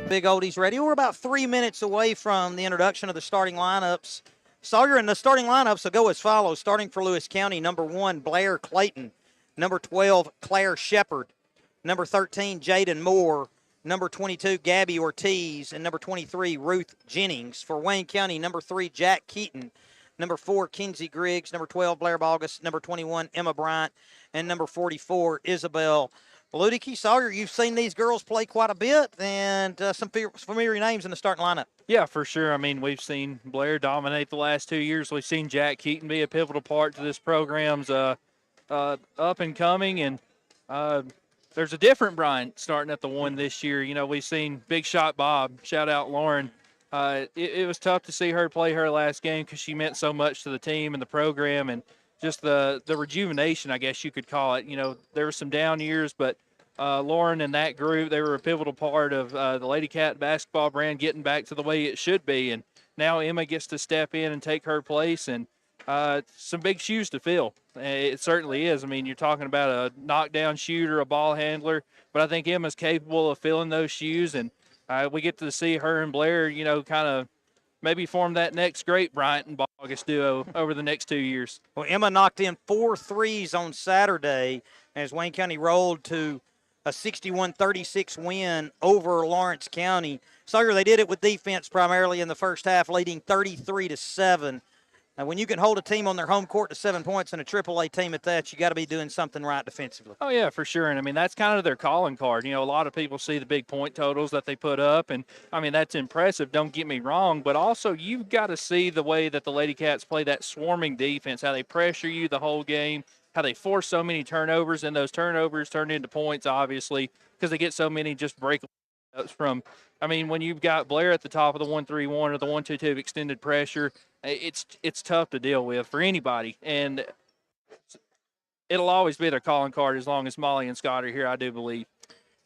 Big Oldies Radio. We're about 3 minutes away from the introduction of the starting lineups. Sawyer, and the starting lineups will go as follows. Starting for Lewis County, number 1, Blair Clayton. Number 12, Claire Shepard. Number 13, Jaden Moore. Number 22, Gabby Ortiz. And number 23, Ruth Jennings. For Wayne County, number 3, Jack Keaton. Number 4, Kinsey Griggs. Number 12, Blair Bogus. Number 21, Emma Bryant. And number 44, Isabel Ludicky. Sawyer, you've seen these girls play quite a bit, and some familiar names in the starting lineup. Yeah, for sure. I mean, we've seen Blair dominate the last 2 years. We've seen Jack Keaton be a pivotal part to this program's up and coming, and there's a different Bryant starting at the 1 this year. You know, we've seen Big Shot Bob, shout out Lauren. It was tough to see her play her last game because she meant so much to the team and the program, and just the rejuvenation, I guess you could call it. You know, there were some down years, but Lauren and that group, they were a pivotal part of the Lady Cat basketball brand getting back to the way it should be. And now Emma gets to step in and take her place, and some big shoes to fill. It certainly is. I mean, you're talking about a knockdown shooter, a ball handler, but I think Emma's capable of filling those shoes, and we get to see her and Blair, you know, kind of maybe form that next great Bryant and Bogus duo over the next 2 years. Well, Emma knocked in 4 threes on Saturday as Wayne County rolled to a 61-36 win over Lawrence County. Sawyer, they did it with defense primarily in the first half, leading 33-7. Now, when you can hold a team on their home court to 7 points and a AAA team at that, you got to be doing something right defensively. Oh, yeah, for sure. And, I mean, that's kind of their calling card. You know, a lot of people see the big point totals that they put up, and, I mean, that's impressive. Don't get me wrong. But also you've got to see the way that the Lady Cats play that swarming defense, how they pressure you the whole game, how they force so many turnovers, and those turnovers turn into points, obviously, because they get so many just breakables from. I mean, when you've got Blair at the top of the 1-3-1 or the 1-2-2 extended pressure, it's tough to deal with for anybody. And it'll always be their calling card as long as Molly and Scott are here, I do believe.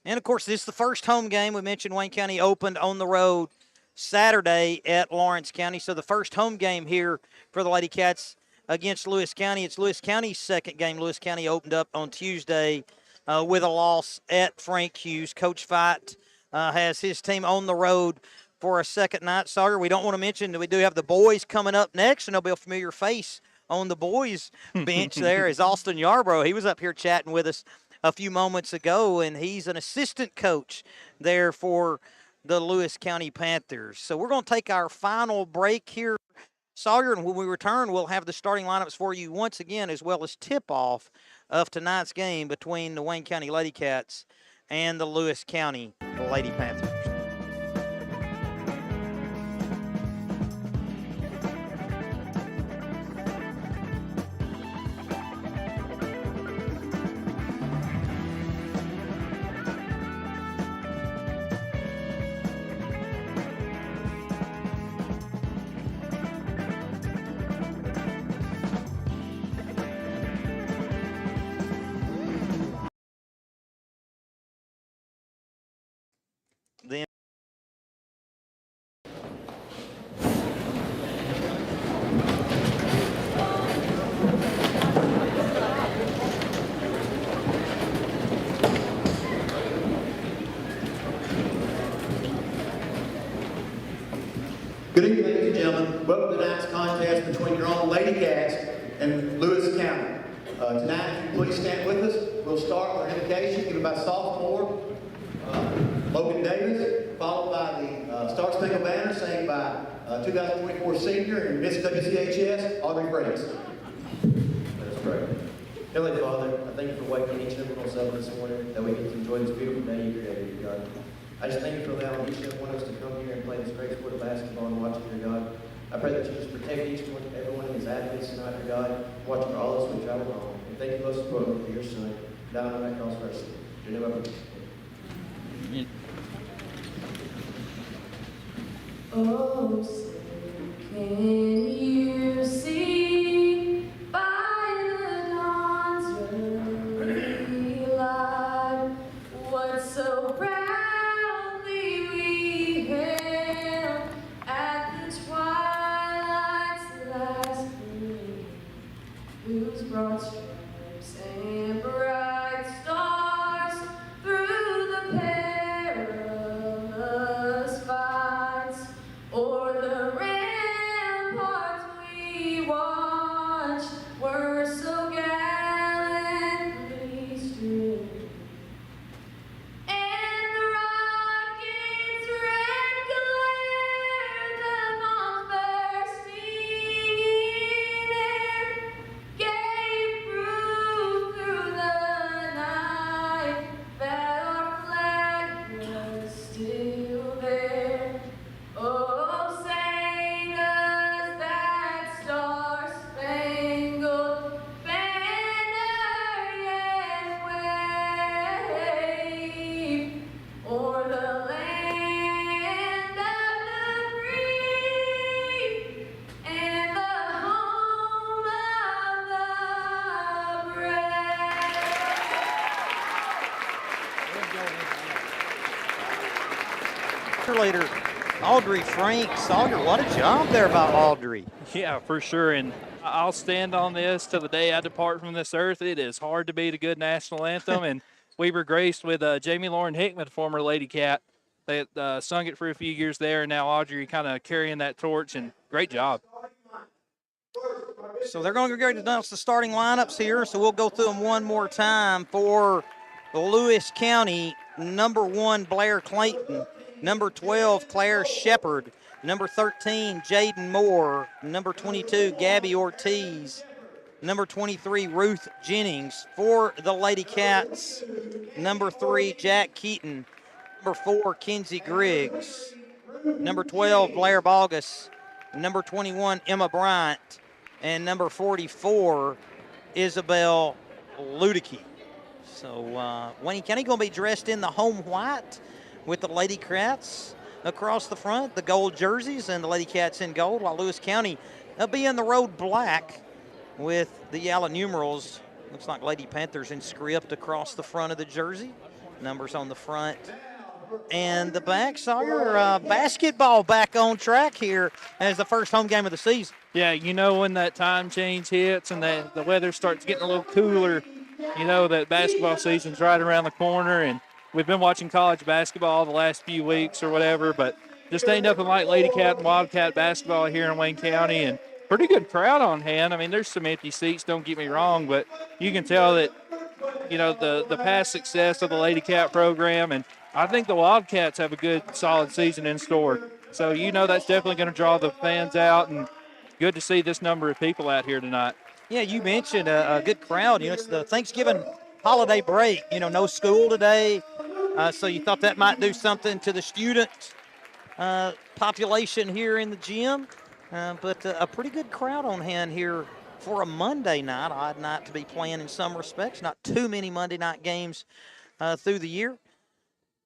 And, of course, this is the first home game. We mentioned Wayne County opened on the road Saturday at Lawrence County. So the first home game here for the Lady Cats against Lewis County. It's Lewis County's second game. Lewis County opened up on Tuesday with a loss at Frank Hughes. Coach Fight has his team on the road for a second night. Sawyer, we don't want to mention that we do have the boys coming up next, and there'll be a familiar face on the boys bench there is Austin Yarbrough. He was up here chatting with us a few moments ago, and he's an assistant coach there for the Lewis County Panthers. So we're going to take our final break here, Sawyer, and when we return, we'll have the starting lineups for you once again, as well as tip-off of tonight's game between the Wayne County Lady Cats and the Lewis County Lady Panthers. Good evening, ladies and gentlemen. Welcome to tonight's contest between your own Lady Cats and Lewis County. Tonight, if you please stand with us, we'll start with an invocation given by sophomore Logan Davis, followed by the Star Spangled Banner sang by 2024 senior and Miss WCHS, Audrey Briggs. Let us pray. Heavenly Father, I thank you for waking each and every one of us up this morning, that we get to enjoy this beautiful day you created, God. I just thank you for allowing each and every one of us to come here and play this great sport of basketball and watch it, dear God. I pray that you just protect each and every one of these athletes tonight, dear God, watch for all of us when we travel home. And thank you most importantly for your son, down on that cross for our sin. In your name I pray. Oh, say, can you see by the dawn's early light what so proudly we hailed at the twilight's last gleam, whose broad stripes and bright stars through the perilous Leader Audrey Frank. Sawyer, what a job there by Audrey. Yeah, for sure. And I'll stand on this till the day I depart from this earth. It is hard to beat a good national anthem. And we were graced with Jamie Lauren Hickman, former Lady Cat, that sung it for a few years there. And now Audrey kind of carrying that torch. And great job. So they're going to go to announce the starting lineups here. So we'll go through them one more time for Lewis County. Number 1, Blair Clayton. Number 12, Claire Shepard. Number 13, Jaden Moore. Number 22, Gabby Ortiz. Number 23, Ruth Jennings. For the Lady Cats, number 3, Jack Keaton. Number 4, Kenzie Griggs. Number 12, Blair Balgus. Number 21, Emma Bryant. And number 44, Isabel Ludicky. So Wayne County going to be dressed in the home white with the Lady Cats across the front, the gold jerseys, and the Lady Cats in gold, while Lewis County will be in the road black with the yellow numerals. Looks like Lady Panthers in script across the front of the jersey. Numbers on the front and the back. Sawyer, basketball back on track here as the first home game of the season. Yeah, you know when that time change hits and the weather starts getting a little cooler, you know that basketball season's right around the corner. And we've been watching college basketball the last few weeks or whatever, but just ain't nothing like Lady Cat and Wildcat basketball here in Wayne County. And pretty good crowd on hand. I mean, there's some empty seats, don't get me wrong, but you can tell that, you know, the past success of the Lady Cat program, and I think the Wildcats have a good, solid season in store. So, you know, that's definitely going to draw the fans out, and good to see this number of people out here tonight. Yeah, you mentioned a good crowd. You know, it's the Thanksgiving holiday break. You know, no school today, so you thought that might do something to the student population here in the gym. But a pretty good crowd on hand here for a Monday night. Odd night to be playing in some respects. Not too many Monday night games through the year.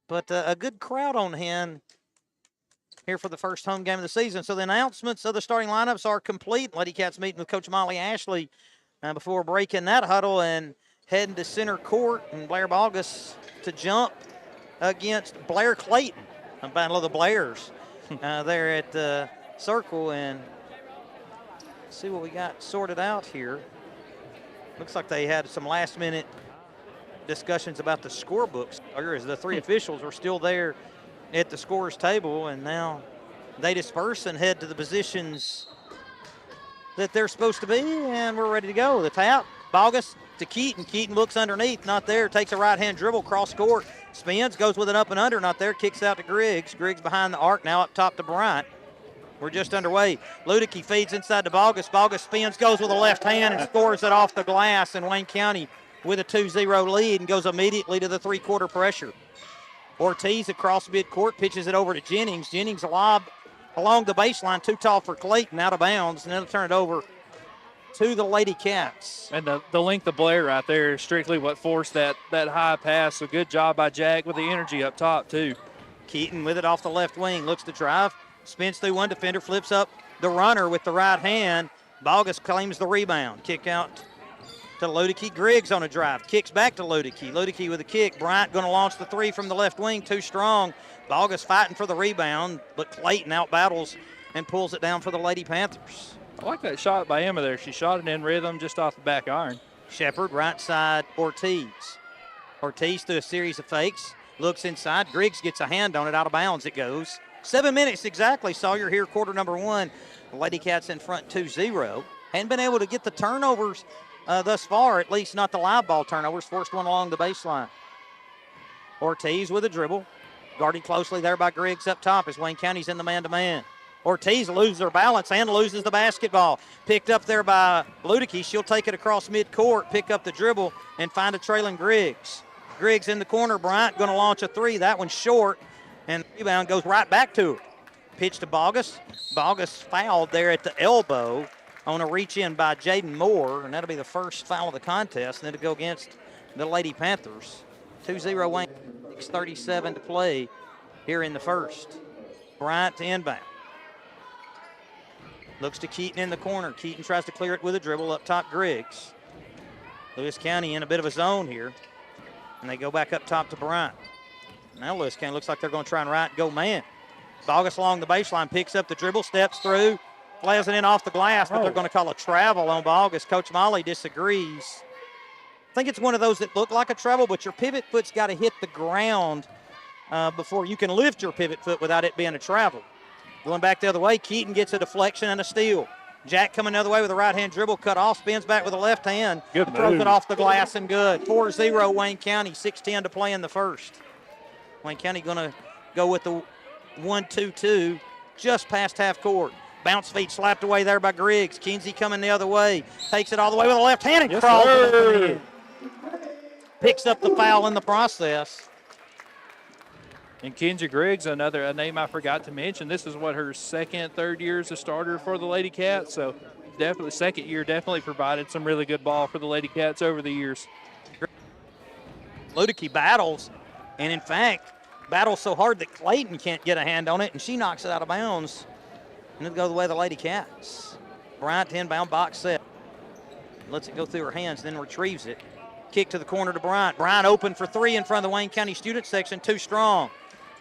But a good crowd on hand here for the first home game of the season. So the announcements of the starting lineups are complete. Lady Cats meeting with Coach Molly Ashley before breaking that huddle and heading to center court. And Blair Balgus to jump against Blair Clayton. A battle of the Blairs there at the circle. And see what we got sorted out here. Looks like they had some last-minute discussions about the scorebooks. As the three officials are still there at the scorer's table, and now they disperse and head to the positions that they're supposed to be, and we're ready to go. The tap, Balgus to Keaton. Keaton looks underneath, not there. Takes a right-hand dribble, cross court, spins, goes with an up and under, not there. Kicks out to Griggs. Griggs behind the arc, now up top to Bryant. We're just underway. Ludicky feeds inside to Balgus. Balgus spins, goes with a left hand, and scores it off the glass, and Wayne County with a 2-0 lead and goes immediately to the three-quarter pressure. Ortiz across midcourt, pitches it over to Jennings. Jennings lob along the baseline, too tall for Clayton, out of bounds, and then they'll turn it over to the Lady Cats. And the length of Blair right there is strictly what forced that high pass. So good job by Jack with the energy up top, too. Keaton with it off the left wing, looks to drive, spins through one defender, flips up the runner with the right hand. Balgus claims the rebound. Kick out to Ludicky. Griggs on a drive. Kicks back to Ludicky. Ludicky with a kick. Bryant going to launch the three from the left wing. Too strong. Balgus fighting for the rebound, but Clayton out battles and pulls it down for the Lady Panthers. I like that shot by Emma there. She shot it in rhythm just off the back iron. Shepard, right side, Ortiz. Ortiz through a series of fakes. Looks inside. Griggs gets a hand on it. Out of bounds it goes. 7 minutes exactly. Sawyer here, quarter number one. The Lady Cats in front 2-0. Hadn't been able to get the turnovers thus far, at least not the live ball turnovers. Forced one along the baseline. Ortiz with a dribble. Guarded closely there by Griggs up top as Wayne County's in the man-to-man. Ortiz loses her balance and loses the basketball. Picked up there by Ludicky. She'll take it across midcourt, pick up the dribble, and find a trailing Griggs. Griggs in the corner. Bryant going to launch a three. That one's short, and the rebound goes right back to her. Pitch to Balgus. Balgus fouled there at the elbow on a reach-in by Jaden Moore, and that'll be the first foul of the contest, and it'll go against the Lady Panthers. 2-0 Wayne, 6:37 to play here in the first. Bryant to inbound. Looks to Keaton in the corner. Keaton tries to clear it with a dribble up top, Griggs. Lewis County in a bit of a zone here, and they go back up top to Bryant. Now Lewis County looks like they're going to try and go man. Bogus along the baseline, picks up the dribble, steps through, flails it in off the glass, but they're going to call a travel on Bogus. Coach Molly disagrees. I think it's one of those that look like a travel, but your pivot foot's got to hit the ground before you can lift your pivot foot without it being a travel. Going back the other way, Keaton gets a deflection and a steal. Jack coming the other way with a right-hand dribble, cut off, spins back with a left hand, throws it off the glass and good. 4-0 Wayne County, 6:10 to play in the first. Wayne County going to go with the 1-2-2 just past half court. Bounce feet slapped away there by Griggs. Kinsey coming the other way, takes it all the way with a left hand and crawls it in. Picks up the foul in the process. And Kenzie Griggs, a name I forgot to mention. This is her second, third year as a starter for the Lady Cats. So definitely second year, definitely provided some really good ball for the Lady Cats over the years. Ludicky battles, and in fact, battles so hard that Clayton can't get a hand on it, and she knocks it out of bounds. And it'll go the way of the Lady Cats. Bryant inbound box set. Lets it go through her hands, then retrieves it. Kick to the corner to Bryant. Bryant open for three in front of the Wayne County student section, too strong.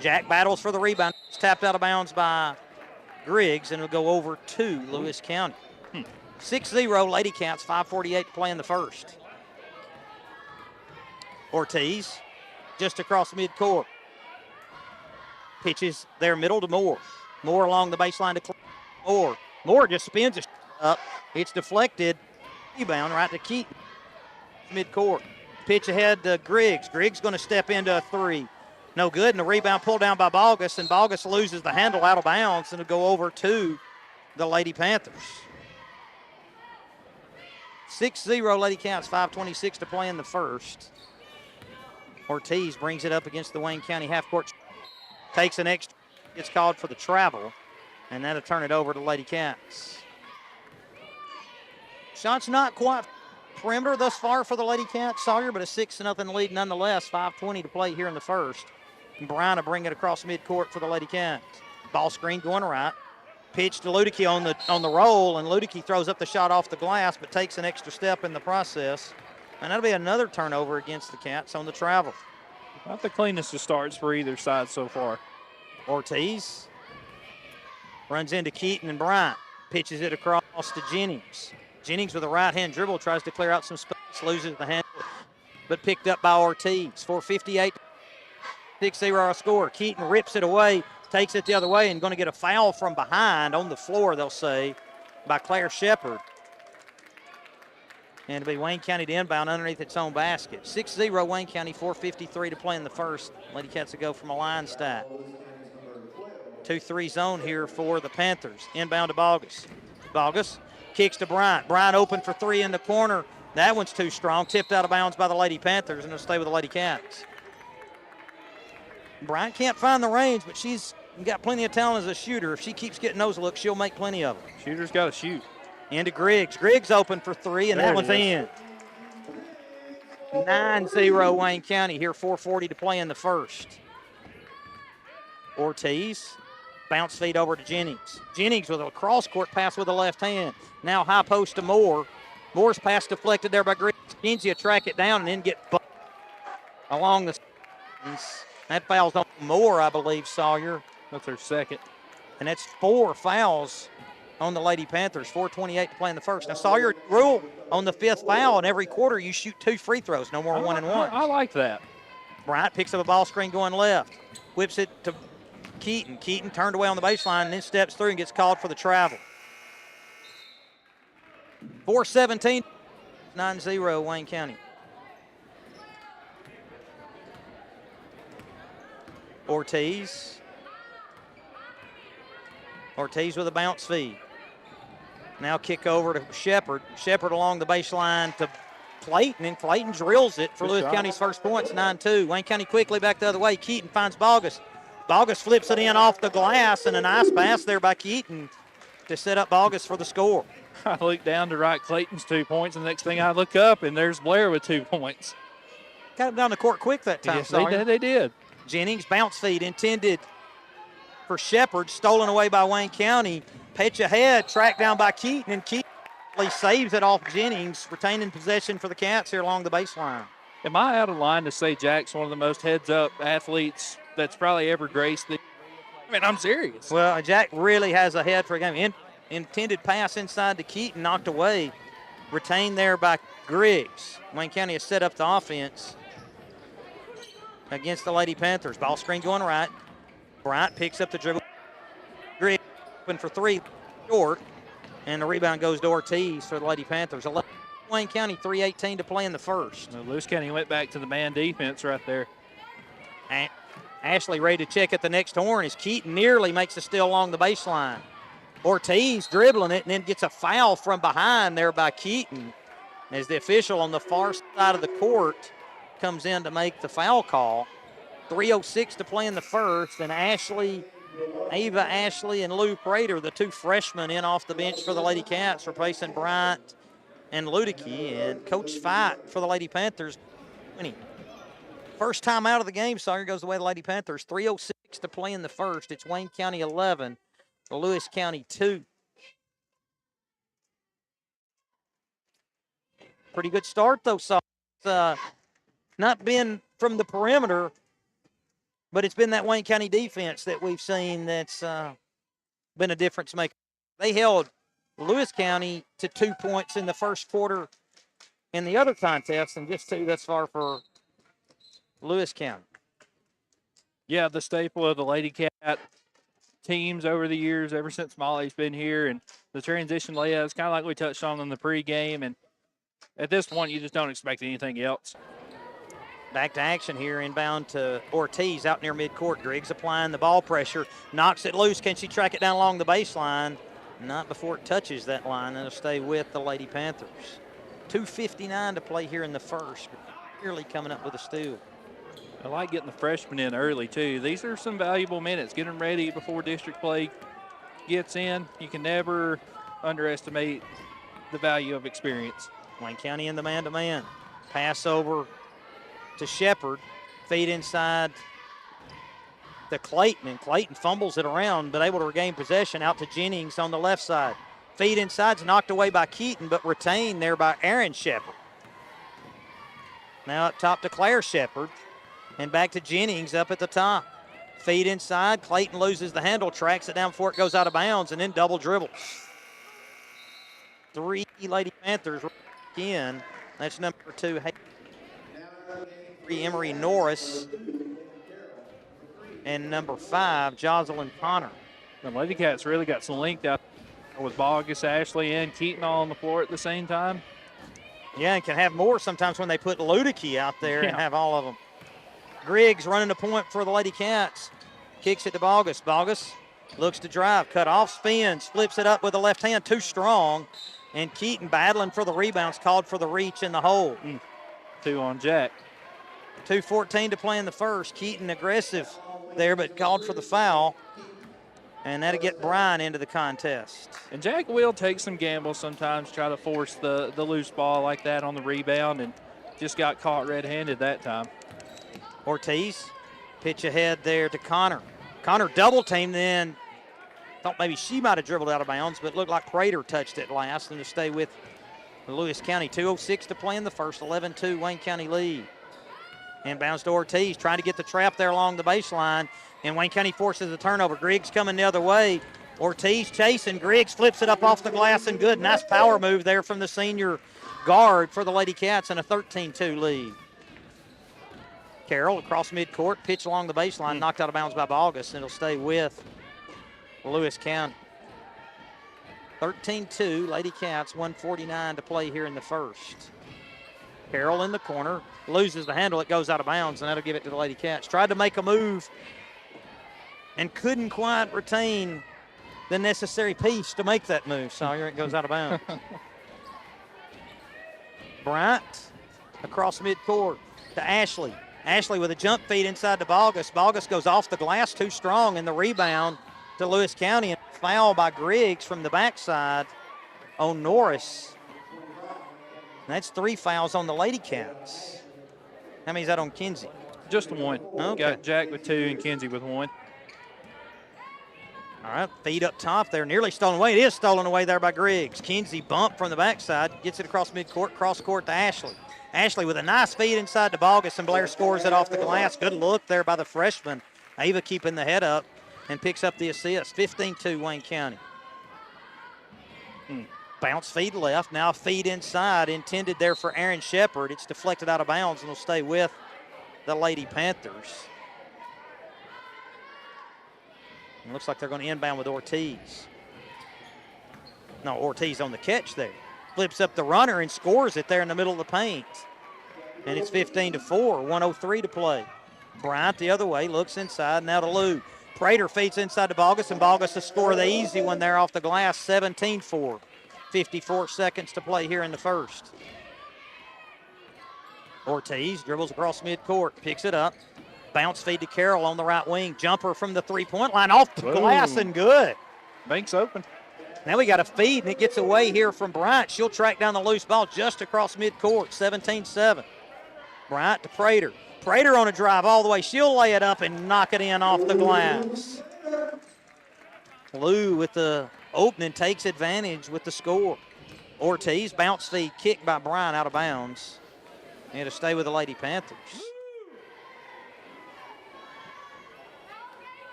Jack battles for the rebound. It's tapped out of bounds by Griggs, and it'll go over to Lewis County. 6-0 Lady Cats, 5:48 to play in the first. Ortiz just across midcourt. Pitches there middle to Moore. Moore along the baseline to Moore. Moore just spins it up. It's deflected. Rebound right to Keaton. Midcourt. Pitch ahead to Griggs. Griggs going to step into a three. No good, and the rebound pulled down by Bogus, and Bogus loses the handle out of bounds, and it'll go over to the Lady Panthers. 6-0 Lady Cats, 5:26 to play in the first. Ortiz brings it up against the Wayne County half-court. Takes an extra, gets called for the travel, and that'll turn it over to Lady Cats. Shot's not quite perimeter thus far for the Lady Cats, Sawyer, but a 6-0 lead nonetheless. 5:20 to play here in the first. And Brian will bring it across midcourt for the Lady Cats. Ball screen going right. Pitch to Ludicky on the roll, and Ludicky throws up the shot off the glass, but takes an extra step in the process. And that'll be another turnover against the Cats on the travel. Not the cleanest of starts for either side so far. Ortiz runs into Keaton and Bryant. Pitches it across to Jennings. Jennings with a right-hand dribble tries to clear out some space, loses the handle, but picked up by Ortiz. 4:58, 6-0 score. Keaton rips it away, takes it the other way, and going to get a foul from behind on the floor, they'll say, by Claire Shepard. And it'll be Wayne County to inbound underneath its own basket. 6-0 Wayne County, 4:53 to play in the first. Lady Cats will go from a line stat. 2-3 zone here for the Panthers. Inbound to Bogus. Bogus kicks to Bryant. Bryant open for three in the corner. That one's too strong. Tipped out of bounds by the Lady Panthers, and it'll stay with the Lady Cats. Bryant can't find the range, but she's got plenty of talent as a shooter. If she keeps getting those looks, she'll make plenty of them. Shooter's got to shoot. Into Griggs. Griggs open for three, and that one's in. 9-0 Wayne County here, 4:40 to play in the first. Ortiz, bounce feed over to Jennings. Jennings with a cross-court pass with the left hand. Now high post to Moore. Moore's pass deflected there by Griggs. Kinsey will track it down and then get along the. That foul's on Moore, I believe, Sawyer. That's their second. And that's 4 fouls on the Lady Panthers. 4:28 to play in the first. Now, Sawyer, rule on the 5th foul, and every quarter you shoot 2 free throws, no more 1-and-1. I like that. Bryant picks up a ball screen going left. Whips it to Keaton. Keaton turned away on the baseline and then steps through and gets called for the travel. 4:17, 9-0 Wayne County. Ortiz with a bounce feed. Now kick over to Shepard. Shepard along the baseline to Clayton, and Clayton drills it for Lewis County's first points, 9-2. Wayne County quickly back the other way. Keaton finds Bogus. Bogus flips it in off the glass, and a nice pass there by Keaton to set up Bogus for the score. I look down to write Clayton's 2 points, and the next thing I look up, and there's Blair with 2 points. Got him down the court quick that time, Yes, they did. Jennings, bounce feed intended for Shepard, stolen away by Wayne County. Pitch ahead, tracked down by Keaton, and Keaton saves it off Jennings, retaining possession for the Cats here along the baseline. Am I out of line to say Jack's one of the most heads-up athletes that's probably ever graced the I mean, I'm serious. Well, Jack really has a head for a game. Intended pass inside to Keaton, knocked away. Retained there by Griggs. Wayne County has set up the offense against the Lady Panthers. Ball screen going right. Bryant picks up the dribble. Griggs open for three, short. And the rebound goes to Ortiz for the Lady Panthers. 11 Wayne County, 3:18 to play in the first. Well, Lewis County went back to the man defense right there. And Ashley ready to check at the next horn as Keaton nearly makes a steal along the baseline. Ortiz dribbling it and then gets a foul from behind there by Keaton as the official on the far side of the court comes in to make the foul call. 3:06 to play in the first, and Ava Ashley and Lou Prater, the two freshmen in off the bench for the Lady Cats, replacing Bryant and Ludicky, and Coach Fight for the Lady Panthers winning. First time out of the game, Sawyer, goes the way of the Lady Panthers. 3:06 to play in the first. It's Wayne County 11, Lewis County 2. Pretty good start, though, Sawyer. It's not been from the perimeter, but it's been that Wayne County defense that we've seen that's been a difference maker. They held Lewis County to 2 points in the first quarter in the other contest, and just 2 thus far for Lewis County. Yeah, the staple of the Lady Cat teams over the years, ever since Molly's been here, and the transition layouts, kind of like we touched on in the pregame, and at this point, you just don't expect anything else. Back to action here, inbound to Ortiz out near midcourt. Griggs applying the ball pressure, knocks it loose. Can she track it down along the baseline? Not before it touches that line, and it'll stay with the Lady Panthers. 2:59 to play here in the first. Clearly coming up with a steal. I like getting the freshmen in early, too. These are some valuable minutes. Get them ready before district play gets in. You can never underestimate the value of experience. Wayne County in the man-to-man. Pass over to Shepard. Feed inside to Clayton, and Clayton fumbles it around, but able to regain possession out to Jennings on the left side. Feed inside's knocked away by Keaton, but retained there by Aaron Shepard. Now up top to Claire Shepard, and back to Jennings up at the top. Feed inside, Clayton loses the handle, tracks it down before it goes out of bounds, and then double dribbles. 3 Lady Panthers in. That's number 2, 3 Emery Norris, and number 5, Jocelyn Connor. The Lady Cats really got some length out with Bogus, Ashley, and Keaton all on the floor at the same time. Yeah, and can have more sometimes when they put Ludicky out there and have all of them. Griggs running the point for the Lady Cats. Kicks it to Bogus. Bogus looks to drive, cut off, spins, flips it up with the left hand, too strong. And Keaton battling for the rebounds, called for the reach in the hole. 2 on Jack. 2:14 to play in the first. Keaton aggressive there, but called for the foul. And that'll get Bryan into the contest. And Jack will take some gambles sometimes, try to force the loose ball like that on the rebound, and just got caught red-handed that time. Ortiz, pitch ahead there to Connor. Connor double teamed, then thought maybe she might have dribbled out of bounds, but looked like Prater touched it last, and to stay with Lewis County. 2:06 to play in the first, 11-2 Wayne County lead. Inbounds to Ortiz, trying to get the trap there along the baseline, and Wayne County forces the turnover. Griggs coming the other way. Ortiz chasing. Griggs flips it up off the glass, and good. Nice power move there from the senior guard for the Lady Cats, and a 13-2 lead. Carroll across midcourt, pitch along the baseline, knocked out of bounds by Bogus, and it'll stay with Lewis County. 13-2, Lady Cats, 1:49 to play here in the first. Carroll in the corner, loses the handle, it goes out of bounds, and that'll give it to the Lady Cats. Tried to make a move and couldn't quite retain the necessary piece to make that move. Sawyer, it goes out of bounds. Bryant across midcourt to Ashley. Ashley with a jump feed inside to Bogus. Bogus goes off the glass too strong, and the rebound to Lewis County, and foul by Griggs from the backside on Norris. And that's 3 fouls on the Lady Cats. How many is that on Kinsey? Just 1. Okay. Got Jack with 2 and Kinsey with 1. All right, feed up top there, nearly stolen away. It is stolen away there by Griggs. Kinsey bump from the backside, gets it across midcourt, cross court to Ashley. Ashley with a nice feed inside to Bogus, and Blair scores it off the glass. Good look there by the freshman. Ava keeping the head up. and picks up the assist. 15-2 Wayne County. Bounce feed left, now feed inside, intended there for Aaron Shepard. It's deflected out of bounds and will stay with the Lady Panthers. It looks like they're going to inbound with Ortiz. No, Ortiz on the catch there. Flips up the runner and scores it there in the middle of the paint. And it's 15-4, 1:03 to play. Bryant the other way, looks inside, now to Lou. Prater feeds inside to Bogus, and Bogus to score the easy one there off the glass, 17-4. 54 seconds to play here in the first. Ortiz dribbles across midcourt, picks it up. Bounce feed to Carroll on the right wing. Jumper from the three-point line, off the glass and good. Bank's open. Now we got a feed, and it gets away here from Bryant. She'll track down the loose ball just across midcourt, 17-7. Bryant to Prater. Prater on a drive all the way. She'll lay it up and knock it in off the glass. Lou with the opening takes advantage with the score. Ortiz, bounce feed, kicked by Bryant out of bounds. And to stay with the Lady Panthers.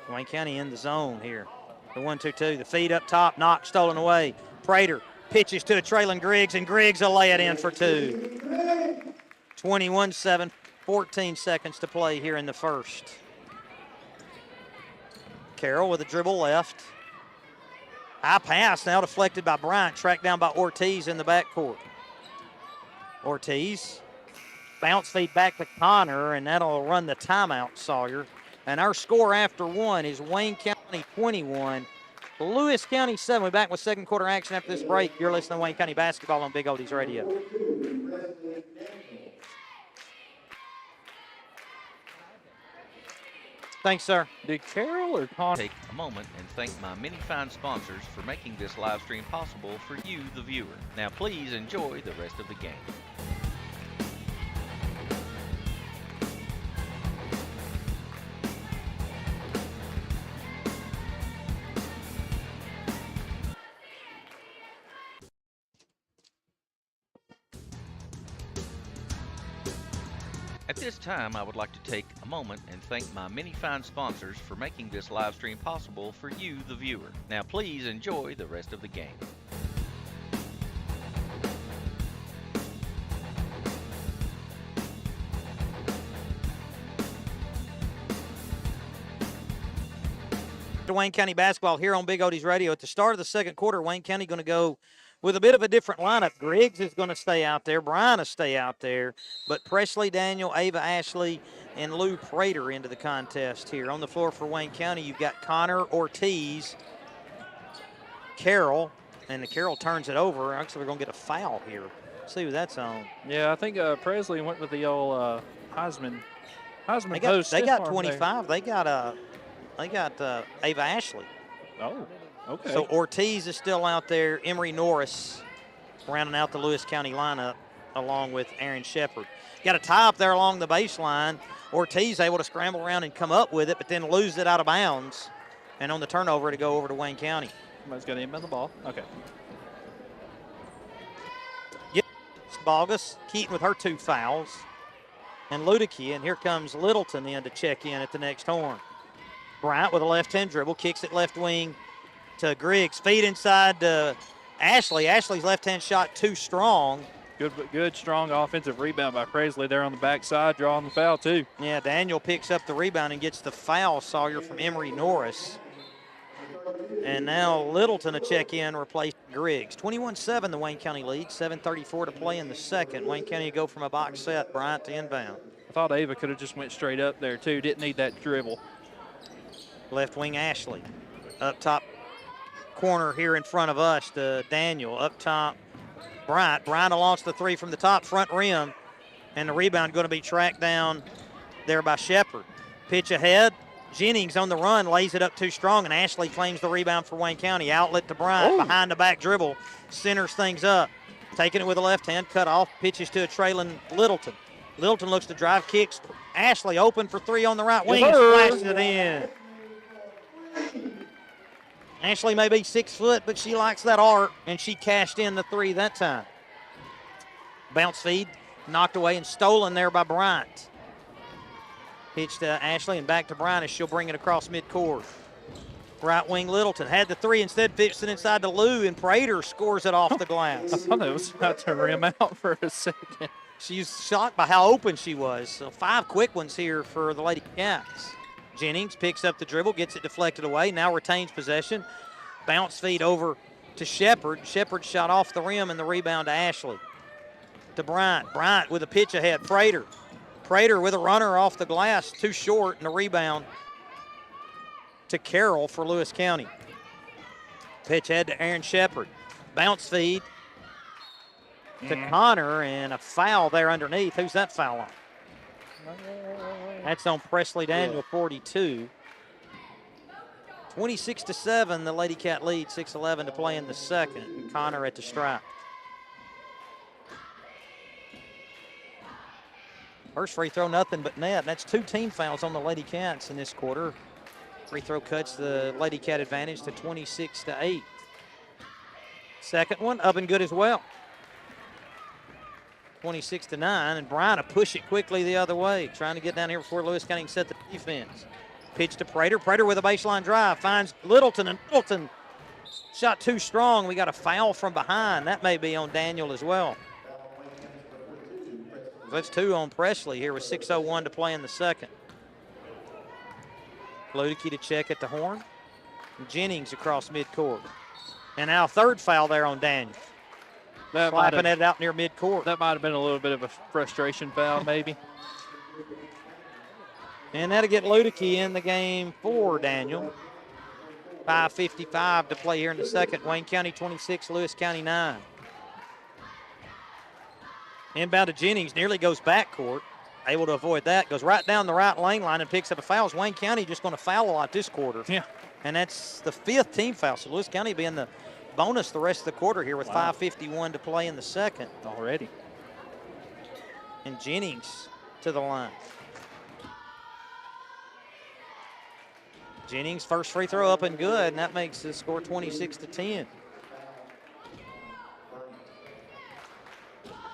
Wayne County in the zone here. The 1-2-2, the feed up top, knocked, stolen away. Prater pitches to a trailing Griggs, and Griggs will lay it in for two. 21-7, 14 seconds to play here in the first. Carroll with a dribble left. High pass now deflected by Bryant, tracked down by Ortiz in the backcourt. Ortiz, bounce feed back to Connor, and that'll run the timeout, Sawyer. And our score after one is Wayne County 21, Lewis County 7. We're back with second quarter action after this break. You're listening to Wayne County Basketball on Big Oldies Radio. Thanks, sir. Did Carroll or Connor? Take a moment and thank my many fine sponsors for making this live stream possible for you, the viewer. Now please enjoy the rest of the game. At this time, I would like to take a moment and thank my many fine sponsors for making this live stream possible for you, the viewer. Now please enjoy the rest of the game. Wayne County basketball here on Big Oldies Radio. At the start of the second quarter, Wayne County going to go with a bit of a different lineup. Griggs is going to stay out there. Brian will stay out there. But Presley Daniel, Ava Ashley, and Lou Prater into the contest here. On the floor for Wayne County, you've got Connor, Ortiz, Carroll, and the Carroll turns it over. Actually, we're going to get a foul here. Let's see who that's on. Yeah, I think Presley went with the old Heisman They post. got 25. They got Ava Ashley. Oh, okay. So Ortiz is still out there. Emery Norris rounding out the Lewis County lineup along with Aaron Shepard. Got a tie up there along the baseline. Ortiz able to scramble around and come up with it, but then lose it out of bounds. And on the turnover to go over to Wayne County. Somebody's got to inbound the ball. Okay. Yep. Bogus, Keaton with her 2 fouls. And Ludicky, and here comes Littleton in to check in at the next horn. Bryant with a left-hand dribble, kicks it left wing to Griggs. Feed inside to Ashley. Ashley's left-hand shot too strong. Good, strong offensive rebound by Presley there on the backside, drawing the foul too. Yeah, Daniel picks up the rebound and gets the foul, Sawyer, from Emery Norris. And now Littleton to check in, replace Griggs. 21-7 the Wayne County lead, 7:34 to play in the second. Wayne County will go from a box set, Bryant to inbound. I thought Ava could have just went straight up there too, didn't need that dribble. Left wing Ashley. Up top corner here in front of us to Daniel. Up top, Bryant. Bryant will launch the 3 from the top front rim. And the rebound going to be tracked down there by Shepard. Pitch ahead. Jennings on the run, lays it up too strong, and Ashley claims the rebound for Wayne County. Outlet to Bryant, behind the back dribble. Centers things up. Taking it with a left hand, cut off. Pitches to a trailing Littleton. Littleton looks to drive, kicks. Ashley open for 3 on the right wing and flashes it in. Ashley may be 6 foot, but she likes that arc, and she cashed in the 3 that time. Bounce feed, knocked away and stolen there by Bryant. Pitch to Ashley and back to Bryant as she'll bring it across midcourt. Right wing Littleton had the three, instead fits it inside to Lou, and Prater scores it off the I glass. thought it was about to rim out for a second. She's shocked by how open she was. So 5 quick ones here for the Lady Cats. Jennings picks up the dribble, gets it deflected away, now retains possession. Bounce feed over to Shepard. Shepard shot off the rim and the rebound to Ashley. To Bryant. Bryant with a pitch ahead. Prater. Prater with a runner off the glass, too short, and a rebound to Carroll for Lewis County. Pitch ahead to Aaron Shepard. Bounce feed to Connor, and a foul there underneath. Who's that foul on? That's on Presley Daniel, 42. 26-7, the Lady Cat lead, 6:11 to play in the second. And Connor at the stripe. First free throw, nothing but net. That's 2 team fouls on the Lady Cats in this quarter. Free throw cuts the Lady Cat advantage to 26-8. Second one, up and good as well. 26-9, and Bryant to push it quickly the other way, trying to get down here before Lewis County can set the defense. Pitch to Prater. Prater with a baseline drive, finds Littleton, and Littleton shot too strong. We got a foul from behind. That may be on Daniel as well. That's 2 on Presley here with 6:01 to play in the second. Ludicky to check at the horn. Jennings across midcourt. And now 3rd foul there on Daniel. Slapping it out near midcourt. That might have been a little bit of a frustration foul, maybe. And that'll get Ludicky in the game for Daniel. 5:55 to play here in the second. Wayne County 26, Lewis County 9. Inbound to Jennings, nearly goes backcourt. Able to avoid that. Goes right down the right lane line and picks up a foul. Wayne County just going to foul a lot this quarter. Yeah. And that's the 5th team foul. So Lewis County being the bonus the rest of the quarter here with 5:51 to play in the second. Already. And Jennings to the line. Jennings, first free throw up and good, and that makes the score 26-10.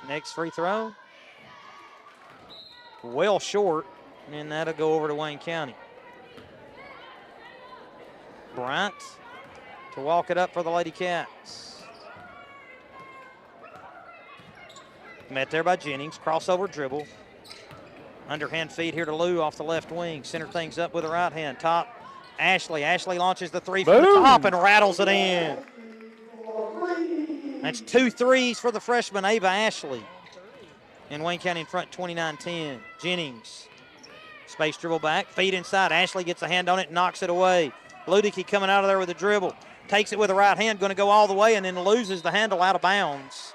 Next free throw. Well short, and that'll go over to Wayne County. Bryant to walk it up for the Lady Cats. Met there by Jennings, crossover dribble. Underhand feed here to Lou off the left wing. Center things up with the right hand. Top, Ashley. Ashley launches the 3 from the top and rattles it in. That's 2 threes for the freshman, Ava Ashley. And Wayne County in front, 29-10. Jennings, space dribble back, feed inside. Ashley gets a hand on it and knocks it away. Ludicky coming out of there with a dribble. Takes it with the right hand, going to go all the way, and then loses the handle out of bounds.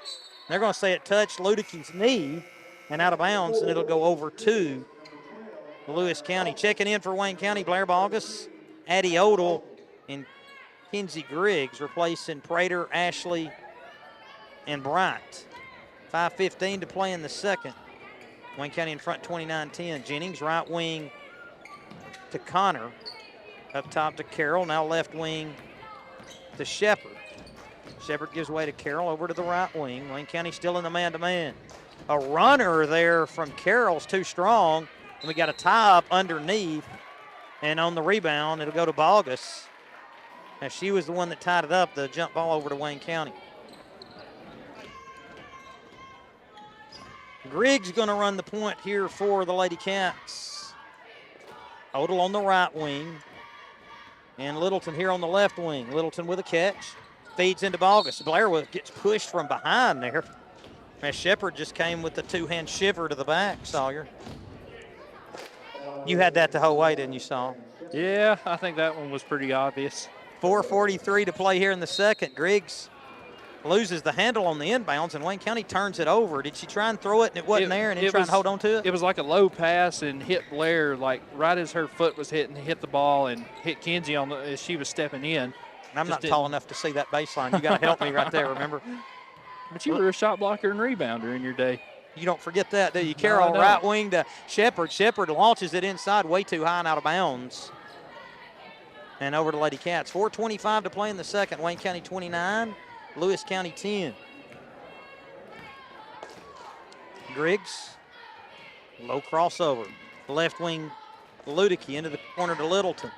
They're going to say it touched Ludicky's knee and out of bounds, and it'll go over to Lewis County. Checking in for Wayne County, Blair Bogus, Addie Odell, and Kinsey Griggs, replacing Prater, Ashley, and Bryant. 5:15 to play in the second. Wayne County in front, 29-10. Jennings, right wing to Connor. Up top to Carroll, now left wing to Shepard. Shepard gives way to Carroll, over to the right wing. Wayne County still in the man-to-man. A runner there from Carroll's too strong, and we got a tie up underneath. And on the rebound, it'll go to Bogus. Now, she was the one that tied it up, the jump ball over to Wayne County. Griggs going to run the point here for the Lady Cats. Odell on the right wing. And Littleton here on the left wing. Littleton with a catch. Feeds into Bogus. Blair gets pushed from behind there. As Shepard just came with the 2-hand shiver to the back, Sawyer. You had that the whole way, didn't you, Saw? Yeah, I think that one was pretty obvious. 4:43 to play here in the second. Griggs loses the handle on the inbounds, and Wayne County turns it over. Did she try and throw it and it wasn't there and then try and hold on to it? It was like a low pass and hit Blair, like right as her foot was hitting, hit the ball and hit Kinsey as she was stepping in. And I'm not tall enough to see that baseline. You got to help me right there, remember? But you were a shot blocker and rebounder in your day. You don't forget that, do you? Carroll, right wing to Shepard. Shepard launches it inside way too high and out of bounds. And over to Lady Cats. 4:25 to play in the second. Wayne County 29, Lewis County 10. Griggs, low crossover. Left wing Ludicky into the corner to Littleton.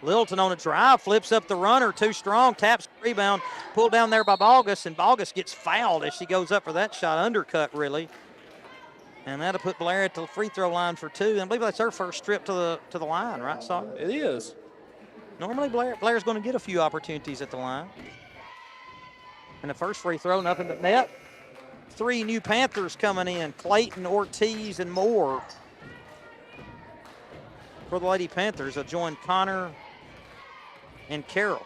Littleton on a drive, flips up the runner, too strong, taps the rebound, pulled down there by Balgus, and Balgus gets fouled as she goes up for that shot, undercut really. And that'll put Blair at the free throw line for 2. And I believe that's her first trip to the line, right, Sawyer? It is. Normally Blair's going to get a few opportunities at the line. And the first free throw, nothing but net. 3 new Panthers coming in, Clayton, Ortiz, and Moore. For the Lady Panthers, they'll join Connor and Carroll.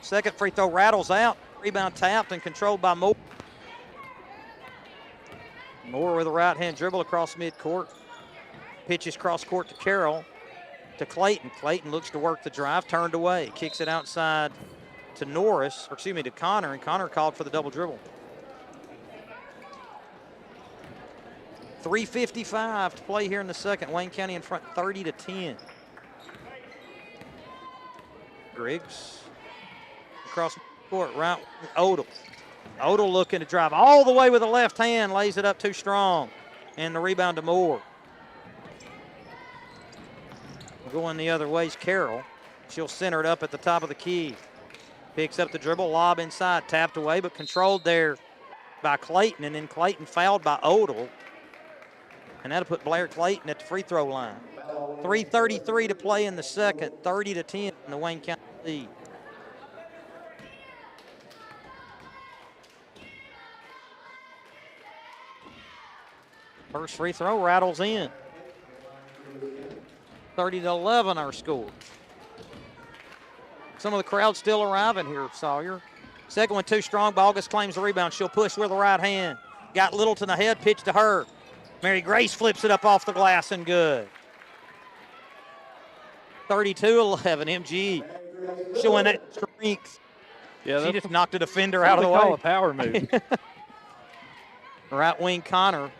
Second free throw rattles out. Rebound tapped and controlled by Moore. Moore with a right-hand dribble across midcourt. Pitches cross court to Carroll. To Clayton. Clayton looks to work the drive, turned away. Kicks it outside to to Connor, and Connor called for the double dribble. 3:55 to play here in the second. Wayne County in front 30-10. Griggs across court, right, Odell. Odell looking to drive all the way with the left hand, lays it up too strong. And the rebound to Moore. Going the other way is Carroll. She'll center it up at the top of the key. Picks up the dribble, lob inside, tapped away, but controlled there by Clayton, and then Clayton fouled by Odell. And that'll put Blair Clayton at the free throw line. 3:33 to play in the second, 30-10 in the Wayne County lead. First free throw rattles in. 30-11 our score. Some of the crowd still arriving here, Sawyer. Second one too strong. Balgus claims the rebound. She'll push with the right hand. Got Littleton ahead, pitch to her. Mary Grace flips it up off the glass and good. 32-11 MG. Showing that strength. Yeah, she just knocked a defender out of the way. Call a power move. Right wing Connor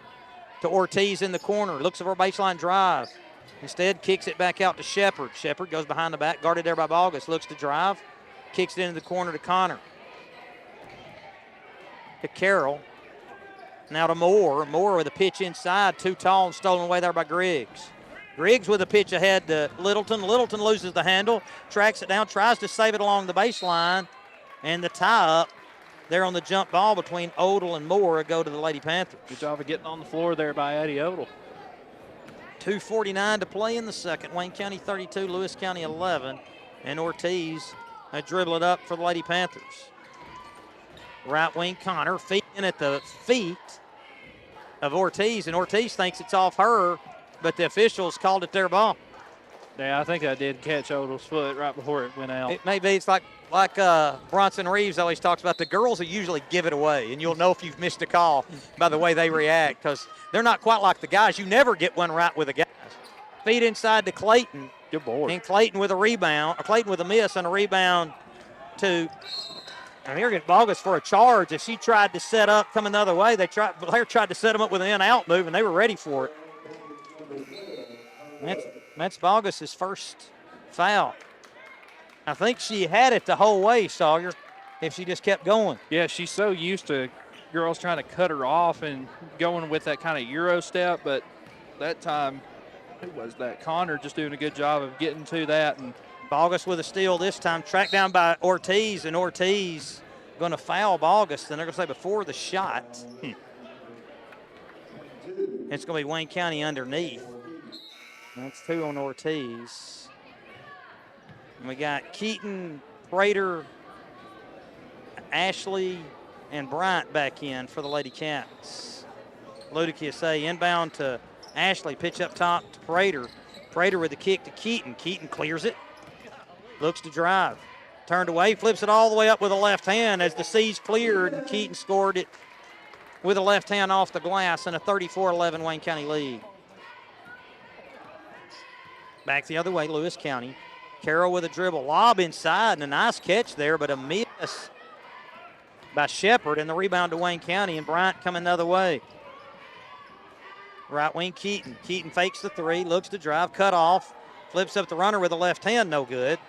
to Ortiz in the corner. Looks for a baseline drive. Instead, kicks it back out to Shepard. Shepard goes behind the back, guarded there by Balgus. Looks to drive. Kicks it into the corner to Connor. To Carroll. Now to Moore. Moore with a pitch inside. Too tall and stolen away there by Griggs. Griggs with a pitch ahead to Littleton. Littleton loses the handle. Tracks it down. Tries to save it along the baseline. And the tie-up there on the jump ball between Odell and Moore go to the Lady Panthers. Good job of getting on the floor there by Eddie Odell. 2:49 to play in the second. Wayne County 32, Lewis County 11. And Ortiz dribble it up for the Lady Panthers. Right wing Connor feeding at the feet of Ortiz, and Ortiz thinks it's off her, but the officials called it their ball. Yeah, I think I did catch Odell's foot right before it went out. It may be. It's like Bronson Reeves always talks about, the girls will usually give it away, and you'll know if you've missed a call by the way they react, because they're not quite like the guys. You never get one right with the guys. Feed inside to Clayton. Good board. And Clayton with a rebound, or Clayton with a miss and a rebound to, and here gets Balgus for a charge. As she tried to set up coming the other way, Blair tried to set them up with an in-out move, and they were ready for it. That's Balgus' first foul. I think she had it the whole way, Sawyer, if she just kept going. Yeah, she's so used to girls trying to cut her off and going with that kind of Euro step, but that time, who was that? Connor just doing a good job of getting to that. And Balgus with a steal this time, tracked down by Ortiz, and Ortiz going to foul Balgus. Then they're going to say before the shot. It's going to be Wayne County underneath. That's 2 on Ortiz. And we got Keaton, Prater, Ashley, and Bryant back in for the Lady Cats. Ludicky say inbound to Ashley, pitch up top to Prater. Prater with the kick to Keaton. Keaton clears it. Looks to drive. Turned away, flips it all the way up with a left hand as the C's cleared, and Keaton scored it with a left hand off the glass in a 34-11 Wayne County lead. Back the other way, Lewis County. Carroll with a dribble. Lob inside, and a nice catch there, but a miss by Shepard, and the rebound to Wayne County, and Bryant coming the other way. Right wing Keaton. Keaton fakes the three, looks to drive, cut off, flips up the runner with a left hand, no good.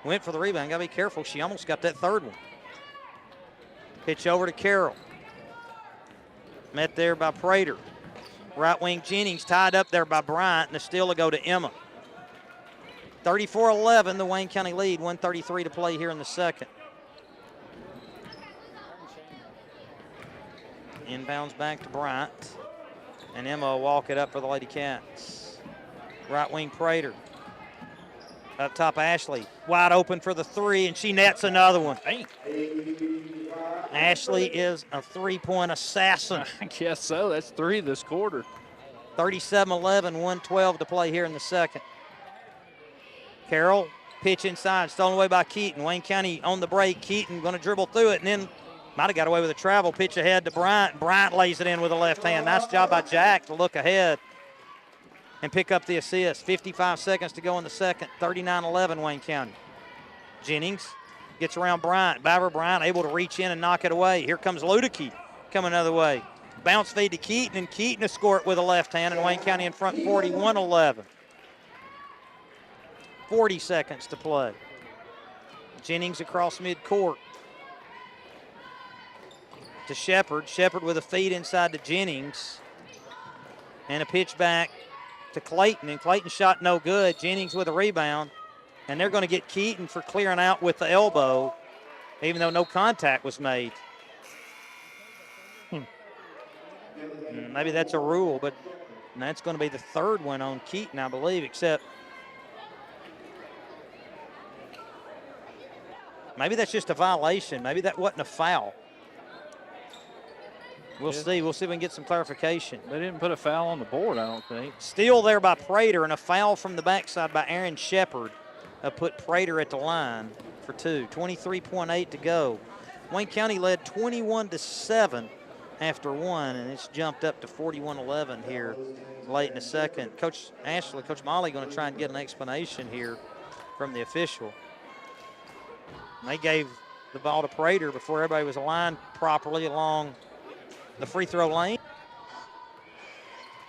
Went for the rebound. Got to be careful. She almost got that third one. Pitch over to Carroll. Met there by Prater. Right wing Jennings tied up there by Bryant, and the steal will go to Emma. 34-11, the Wayne County lead. 1:33 to play here in the second. Inbounds back to Bryant, and Emma will walk it up for the Lady Cats. Right wing Prater. Up top, Ashley. Wide open for the three, and she nets another one. Hey. Ashley is a three-point assassin. I guess so. That's 3 this quarter. 37-11, 1:12 to play here in the second. Carroll, pitch inside, stolen away by Keaton. Wayne County on the break. Keaton going to dribble through it, and then might have got away with a travel. Pitch ahead to Bryant. Bryant lays it in with a left hand. Nice job by Jack to look ahead and pick up the assist. 55 seconds to go in the second. 39-11, Wayne County. Jennings gets around Bryant. Bryant able to reach in and knock it away. Here comes Ludicky coming another way. Bounce feed to Keaton, and Keaton to score it with a left hand, and Wayne County in front 41-11. 40 seconds to play. Jennings across midcourt to Shepard. Shepard with a feed inside to Jennings. And a pitch back to Clayton, and Clayton shot no good. Jennings with a rebound, and they're going to get Keaton for clearing out with the elbow, even though no contact was made. Maybe that's a rule, but that's going to be the third one on Keaton, I believe, except maybe that's just a violation. Maybe that wasn't a foul. We'll see. We'll see if we can get some clarification. They didn't put a foul on the board, I don't think. Steal there by Prater, and a foul from the backside by Aaron Shepard. Put Prater at the line for 2. 23.8 to go. Wayne County led 21-7 after 1, and it's jumped up to 41-11 here late in the second. Coach Molly going to try and get an explanation here from the official. And they gave the ball to Prater before everybody was aligned properly along the free throw lane.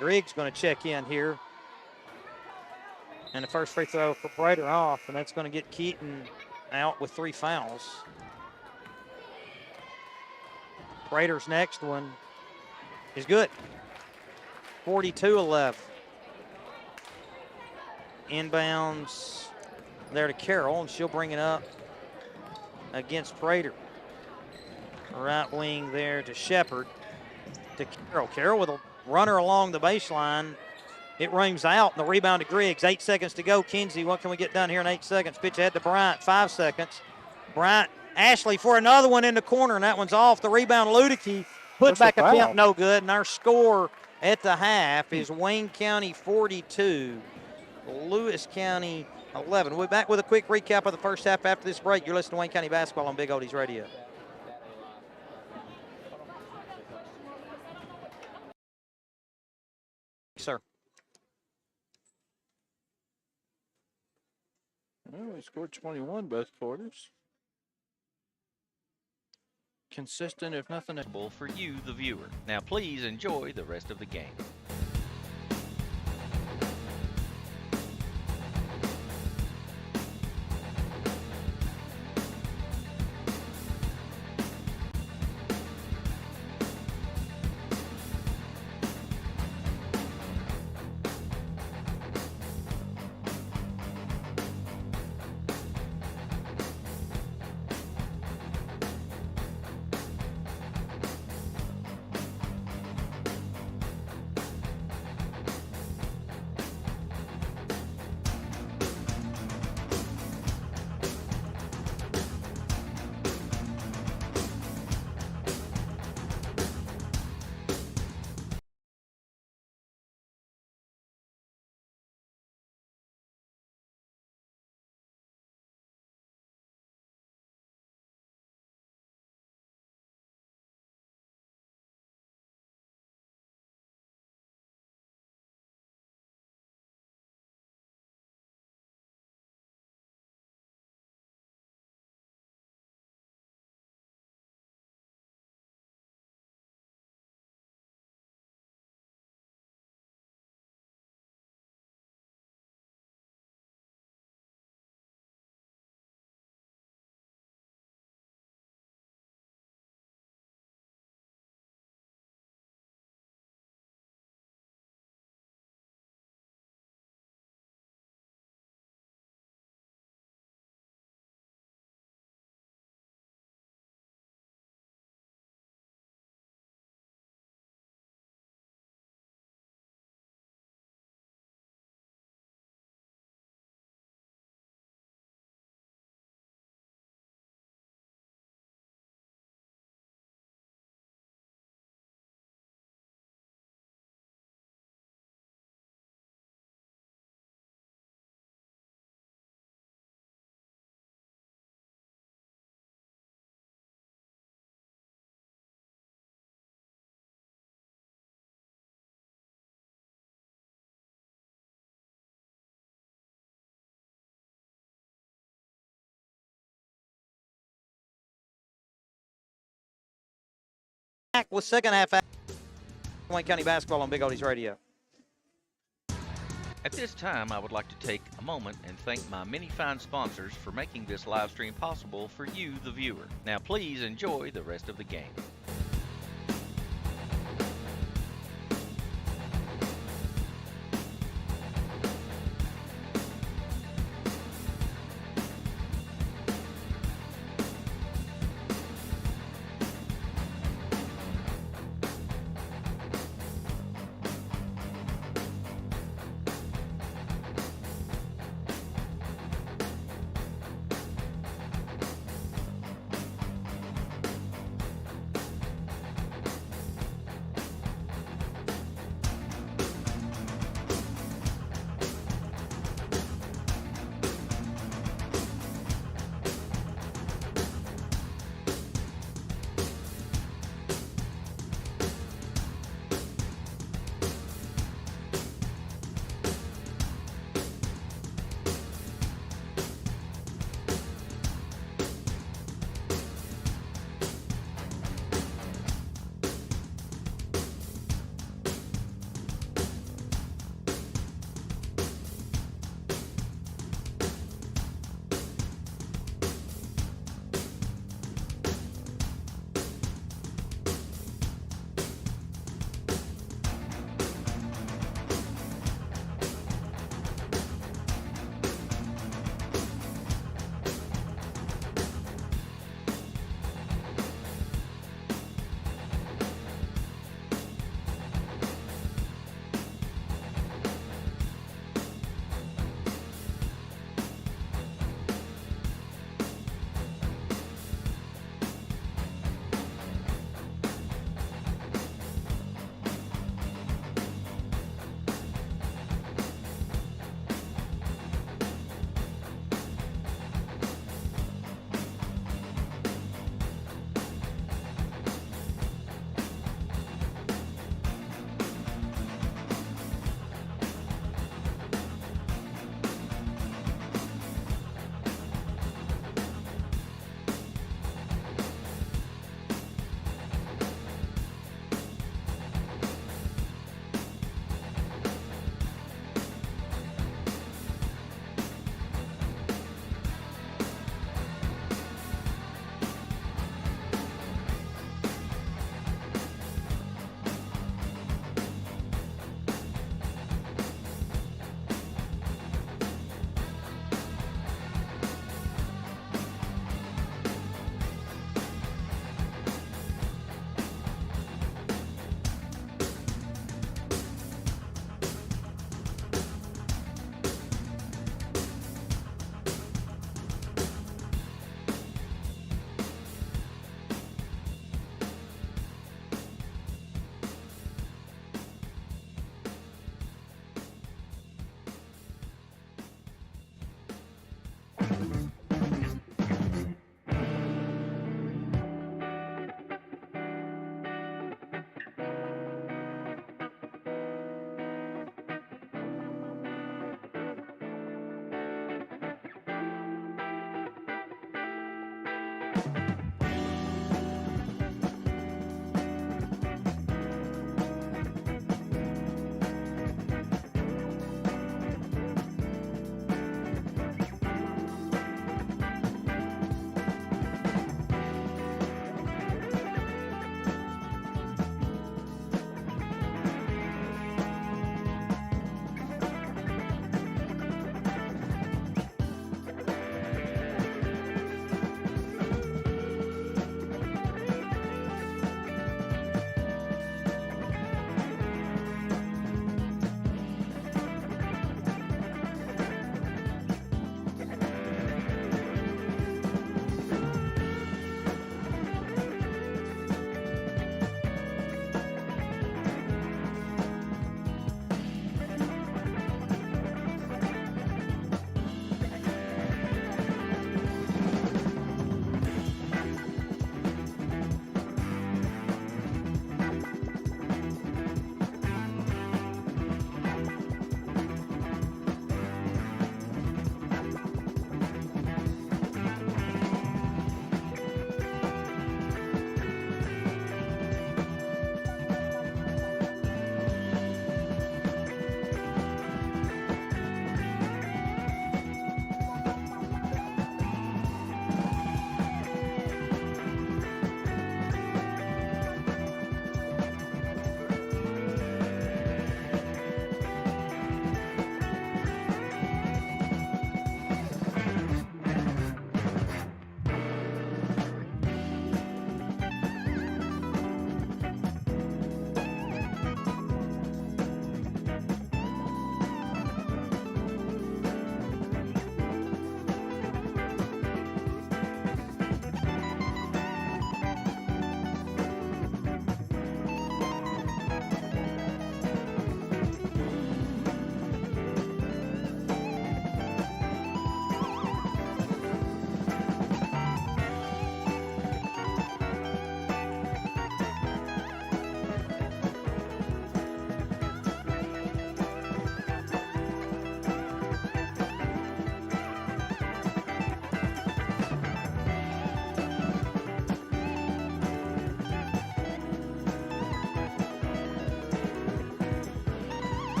Griggs going to check in here. And the first free throw for Prater off, and that's going to get Keaton out with 3 fouls. Prater's next one is good. 42-11. Inbounds there to Carroll, and she'll bring it up against Prater. Right wing there to Shepard. To Carroll. Carroll with a runner along the baseline. It rings out, and the rebound to Griggs. 8 seconds to go. Kinsey, what can we get done here in 8 seconds? Pitch ahead to Bryant, 5 seconds. Bryant, Ashley for another one in the corner, and that one's off. The rebound, Ludicky. Put back a attempt, no good. And our score at the half is Wayne County 42, Lewis County 11. We'll be back with a quick recap of the first half after this break. You're listening to Wayne County Basketball on Big Oldies Radio. Sir. Well, we scored 21 both quarters. Consistent, if nothing else. For you, the viewer. Now please enjoy the rest of the game. Back with second half Wayne County basketball on Big Oldies Radio. At this time, I would like to take a moment and thank my many fine sponsors for making this live stream possible for you, the viewer. Now please enjoy the rest of the game.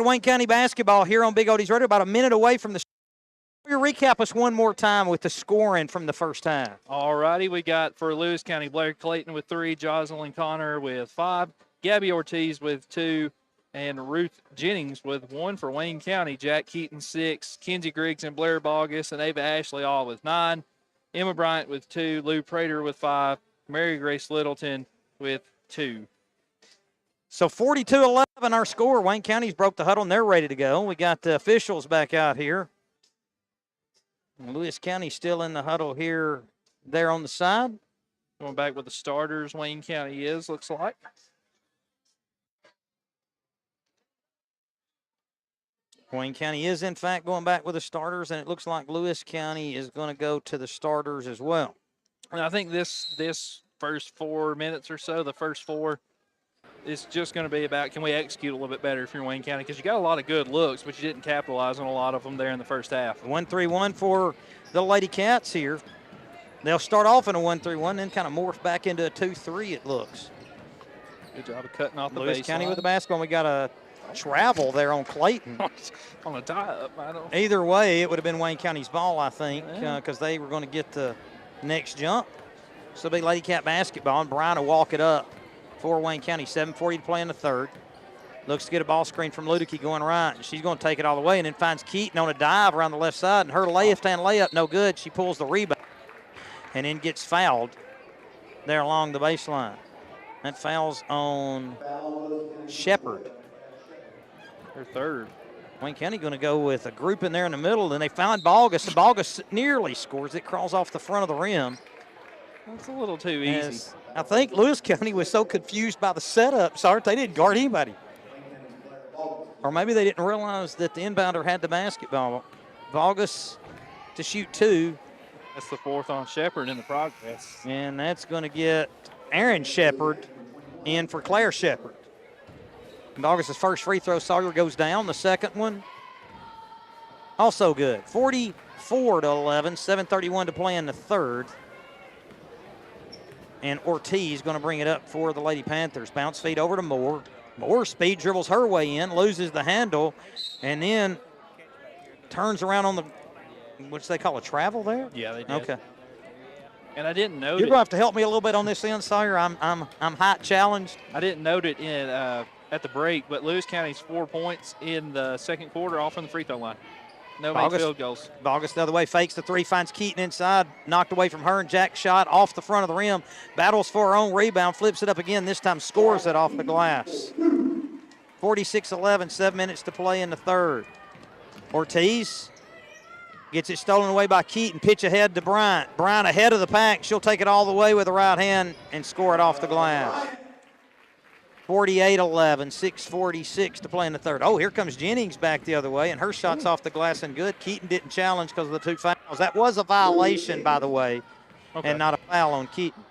Wayne County basketball here on Big Oldies Radio, about a minute away from the. Recap us one more time with the scoring from the first half. All righty, we got for Lewis County, Blair Clayton with 3, Jocelyn Connor with 5, Gabby Ortiz with 2, and Ruth Jennings with 1 for Wayne County. Jack Keaton 6, Kenzie Griggs and Blair Bogus and Ava Ashley all with 9, Emma Bryant with 2, Lou Prater with 5, Mary Grace Littleton with 2. So 42-11 our score. Wayne County's broke the huddle and they're ready to go. We got the officials back out here. Lewis County still in the huddle here, there on the side. Going back with the starters, Wayne County looks like. Wayne County is, in fact, going back with the starters, and it looks like Lewis County is going to go to the starters as well. And I think this first 4 minutes or so, the first 4, is just going to be about can we execute a little bit better if you're Wayne County, because you got a lot of good looks, but you didn't capitalize on a lot of them there in the first half. 1-3-1 for the Lady Cats here. They'll start off in a 1-3-1, then kind of morph back into a 2-3, it looks. Good job of cutting off the Lewis baseline. County with the basketball. We got a travel there on Clayton. On a tie-up, I don't. Either way, it would have been Wayne County's ball, I think, because they were going to get the next jump. So it'll be Lady Cat basketball, and Brian will walk it up for Wayne County. 7:40 to play in the third. Looks to get a ball screen from Ludicky going right. She's going to take it all the way and then finds Keaton on a dive around the left side. And her left-hand layup, no good. She pulls the rebound and then gets fouled there along the baseline. That foul's on Shepard. Her third. Wayne County going to go with a group in there in the middle. And they find Bogus. And Bogus nearly scores. It crawls off the front of the rim. That's a little too easy. I think Lewis County was so confused by the setup, Sart, they didn't guard anybody. Or maybe they didn't realize that the inbounder had the basketball. Bogus to shoot 2. That's the 4th on Shepard in the progress. And that's going to get Aaron Shepard in for Claire Shepard. Bogus' first free throw, Sawyer, goes down. The second one, also good. 44-11, 7:31 to play in the third. And Ortiz going to bring it up for the Lady Panthers. Bounce feed over to Moore. Moore speed dribbles her way in, loses the handle, and then turns around on the, what they call a travel there? Yeah, they did. Okay. And I didn't note You're it. going to have to help me a little bit on this end, Sawyer. I'm height challenged. I didn't note it in at the break, but Lewis County's 4 points in the second quarter off from the free throw line. No made field goals. Bogus the other way, fakes the 3, finds Keaton inside, knocked away from her, and Jack shot off the front of the rim. Battles for her own rebound, flips it up again, this time scores it off the glass. 46-11, 7 minutes to play in the third. Ortiz gets it stolen away by Keaton, pitch ahead to Bryant. Bryant ahead of the pack, she'll take it all the way with the right hand and score it off the glass. 48-11, 6:46 to play in the third. Oh, here comes Jennings back the other way, and her shot's off the glass and good. Keaton didn't challenge because of the 2 fouls. That was a violation, by the way, and not a foul on Keaton.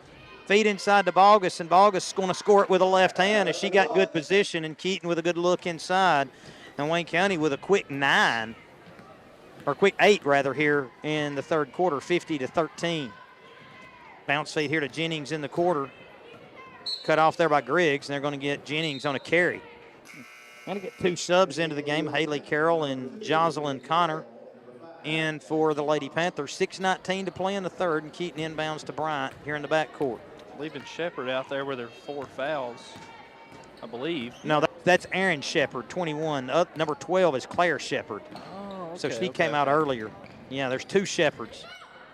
Feed inside to Bogus, and Bogus is going to score it with a left hand as she got good position, and Keaton with a good look inside. And Wayne County with a quick 8 rather, here in the third quarter, 50-13. Bounce feed here to Jennings in the quarter. Cut off there by Griggs, and they're going to get Jennings on a carry. Going to get 2 subs into the game, Haley Carroll and Jocelyn Connor in for the Lady Panthers. 6:19 to play in the third, and Keaton inbounds to Bryant here in the backcourt. Leaving Shepard out there with her 4 fouls, I believe. No, that's Aaron Shepard, 21. Number 12 is Claire Shepard. Oh, okay, So she came out earlier. Yeah, there's 2 Shepards.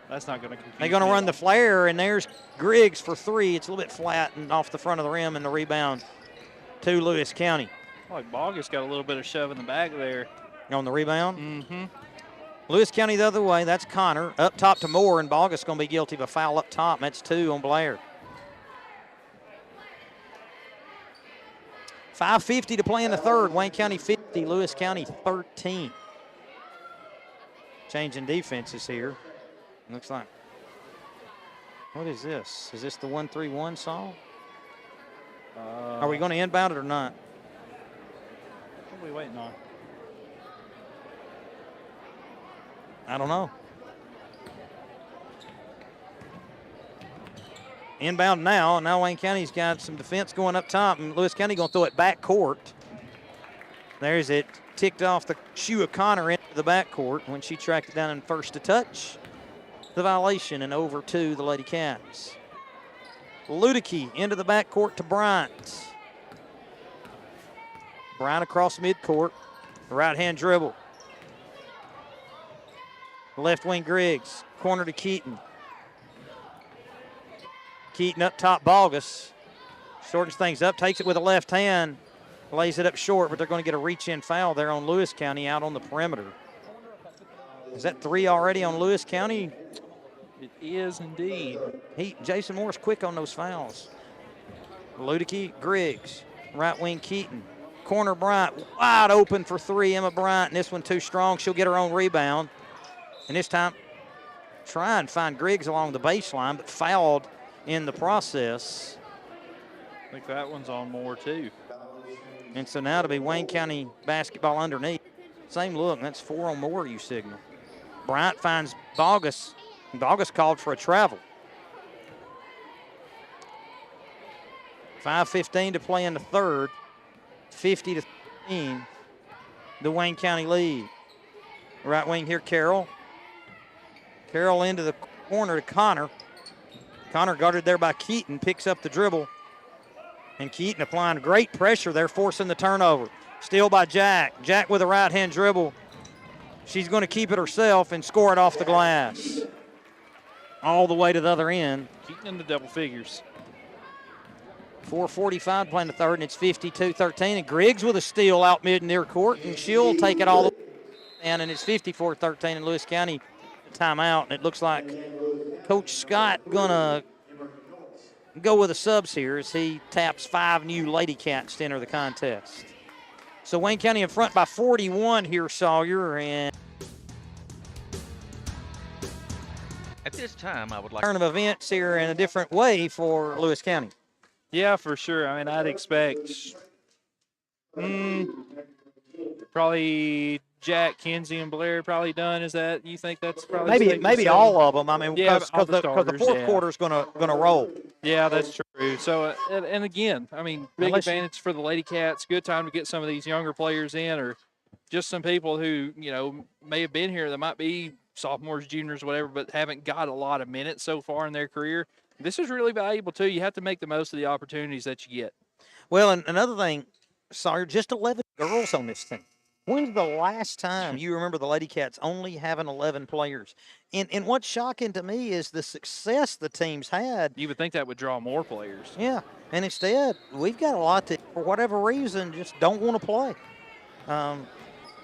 That's not going to confuse They're going to me run at the flare, and there's Griggs for 3. It's a little bit flat and off the front of the rim, and the rebound to Lewis County. all. Like Bogus got a little bit of shove in the back there. On the rebound? Mm-hmm. Lewis County the other way. That's Connor. Up top to Moore, and Bogus going to be guilty of a foul up top. And that's 2 on Blair. 5:50 to play in the third. Wayne County 50, Lewis County 13. Changing defenses here. Looks like. What is this? Is this the 1-3-1 song? Are we going to inbound it or not? What are we waiting on? I don't know. Inbound now. Now Wayne County's got some defense going up top, and Lewis County going to throw it back court. There's it. ticked off the shoe of Connor into the backcourt when she tracked it down in first to touch. The violation and over to the Lady Cats. Ludicky into the backcourt to Bryant. Bryant across midcourt. Right-hand dribble. Left wing Griggs. Corner to Keaton. Keaton up top, Bogus. Shortens things up, takes it with a left hand. Lays it up short, but they're going to get a reach-in foul there on Lewis County out on the perimeter. Is that 3 already on Lewis County? It is indeed. Jason Moore's quick on those fouls. Ludicky, Griggs. Right wing Keaton. Corner Bryant, wide open for 3, Emma Bryant, and this one too strong. She'll get her own rebound. And this time, try and find Griggs along the baseline, but fouled in the process. I think that one's on Moore too. And so now to be Wayne County basketball underneath. Same look, that's 4 on Moore, you signal. Bryant finds Bogus. Bogus called for a travel. 5:15 to play in the third. 50-13, the Wayne County lead. Right wing here, Carroll. Carroll into the corner to Connor. Connor guarded there by Keaton, picks up the dribble. And Keaton applying great pressure there, forcing the turnover. Steal by Jack. Jack with a right-hand dribble. She's going to keep it herself and score it off the glass. All the way to the other end. Keaton in the double figures. 4:45 playing the third, and it's 52-13. And Griggs with a steal out mid near court, and she'll take it all the way. And it's 54-13 in Lewis County. Timeout, and it looks like Coach Scott gonna go with the subs here as he taps 5 new Lady Cats to enter the contest. So Wayne County in front by 41 here, Sawyer, and At this time, I would like turn of events here in a different way for Lewis County. Yeah, for sure. I mean, I'd expect probably Jack, Kinsey, and Blair probably done. Is that, you think that's probably Maybe all of them. I mean, Yeah, because all the the starters, fourth yeah. quarter's gonna roll. Yeah, that's true. So, and again, I mean, big Unless you- advantage for the Lady Cats. Good time to get some of these younger players in, or just some people who, may have been here that might be sophomores, juniors, whatever, but haven't got a lot of minutes so far in their career. This is really valuable, too. You have to make the most of the opportunities that you get. Well, and another thing, Sawyer, just 11 girls on this team. When's the last time you remember the Lady Cats only having 11 players? And what's shocking to me is the success the team's had. You would think that would draw more players. Yeah, and instead, we've got a lot that, for whatever reason, just don't want to play.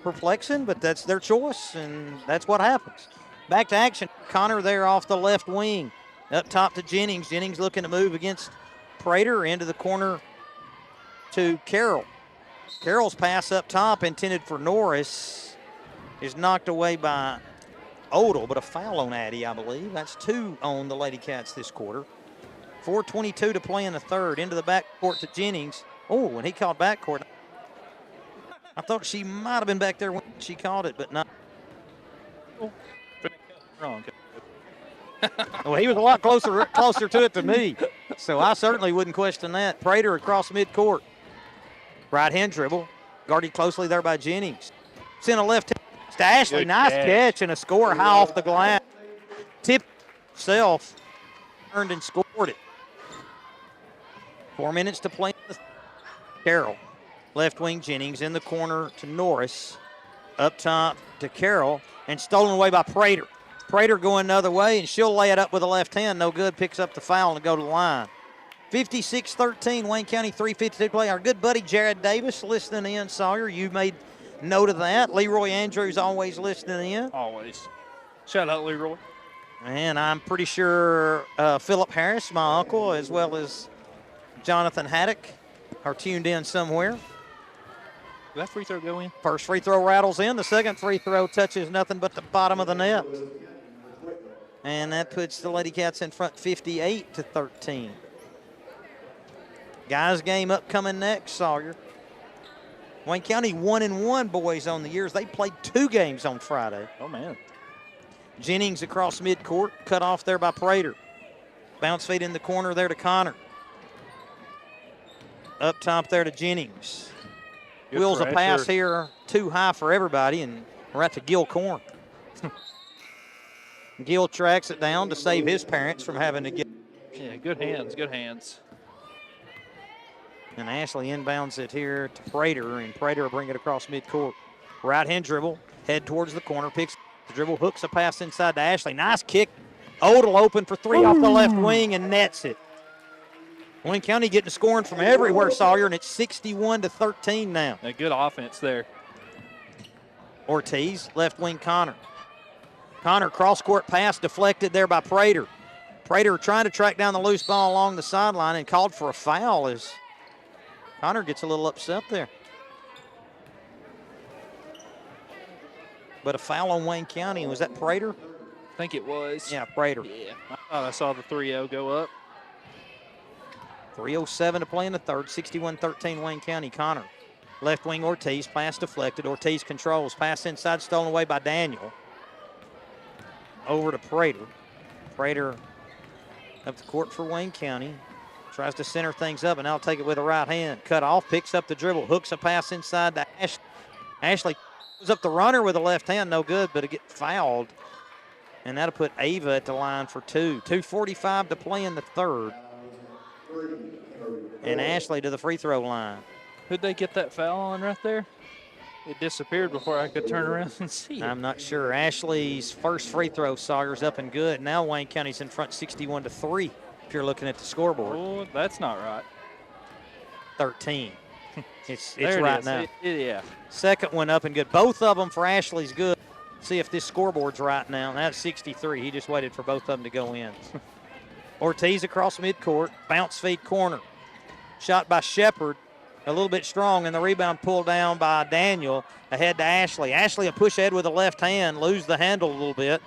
Perplexing, but that's their choice, and that's what happens. Back to action. Connor there off the left wing. Up top to Jennings. Jennings looking to move against Prater into the corner to Carroll. Carroll's pass up top intended for Norris is knocked away by Odell, but a foul on Addy, I believe. That's 2 on the Lady Cats this quarter. 4:22 to play in the third. Into the backcourt to Jennings. Oh, and he called backcourt. I thought she might have been back there when she called it, but not. Wrong. Well, he was a lot closer to it than me, so I certainly wouldn't question that. Prater across midcourt. Right-hand dribble, guarded closely there by Jennings. Sent a left to Ashley. Good Nice catch. catch and a score high off the glass. Tip self, turned and scored it. 4 minutes to play. Carroll, left wing Jennings in the corner to Norris. Up top to Carroll and stolen away by Prater. Prater going the other way, and she'll lay it up with a left hand. No good. Picks up the foul and go to the line. 56-13, Wayne County, 3:52 play. Our good buddy Jared Davis listening in, Sawyer. You made note of that. Leroy Andrews always listening in. Always. Shout out, Leroy. And I'm pretty sure Philip Harris, my uncle, as well as Jonathan Haddock are tuned in somewhere. Did that free throw go in? First free throw rattles in. The second free throw touches nothing but the bottom of the net. And that puts the Lady Cats in front 58-13. Guys game upcoming next, Sawyer. Wayne County 1-1 boys on the years. They played 2 games on Friday. Oh, man. Jennings across midcourt, cut off there by Prater. Bounce feed in the corner there to Connor. Up top there to Jennings. Good wheels a pass pressure. here too high for everybody, and we're at the Gill corn. Gill tracks it down to save his parents from having to get. Yeah, good hands, good hands. And Ashley inbounds it here to Prater, and Prater will bring it across midcourt. Right hand dribble, head towards the corner, picks the dribble, hooks a pass inside to Ashley. Nice kick. Odell open for three off the left wing and nets it. Wayne County getting scoring from everywhere, Sawyer, and it's 61-13 now. A good offense there. Ortiz, left wing Connor. Connor cross-court pass deflected there by Prater. Prater trying to track down the loose ball along the sideline and called for a foul as Connor gets a little upset there. But a foul on Wayne County. Was that Prater? I think it was. Yeah, Prater. Yeah, I thought I saw the 3-0 go up. 3:07 to play in the third. 61-13 Wayne County. Connor. Left wing Ortiz. Pass deflected. Ortiz controls. Pass inside stolen away by Daniel. Over to Prater. Prater up the court for Wayne County. Tries to center things up, and now take it with a right hand. Cut off. Picks up the dribble. Hooks a pass inside to Ashley. Ashley goes up the runner with a left hand. No good, but it gets fouled. And that'll put Ava at the line for two. 2:45 to play in the third. And Ashley to the free throw line. Who'd they get that foul on right there? It disappeared before I could turn around and see it. I'm not sure. Ashley's first free throw, Sawyer's up and good. Now Wayne County's in front 61-3 if you're looking at the scoreboard. Oh, that's not right. 13. It's There it right is. now. Yeah. Second one up and good. Both of them for Ashley's good. See if this scoreboard's right now. That's 63. He just waited for both of them to go in. Ortiz across midcourt. Bounce feed corner. Shot by Shepard. A little bit strong, and the rebound pulled down by Daniel. Ahead to Ashley. Ashley a push ahead with the left hand. Lose the handle a little bit.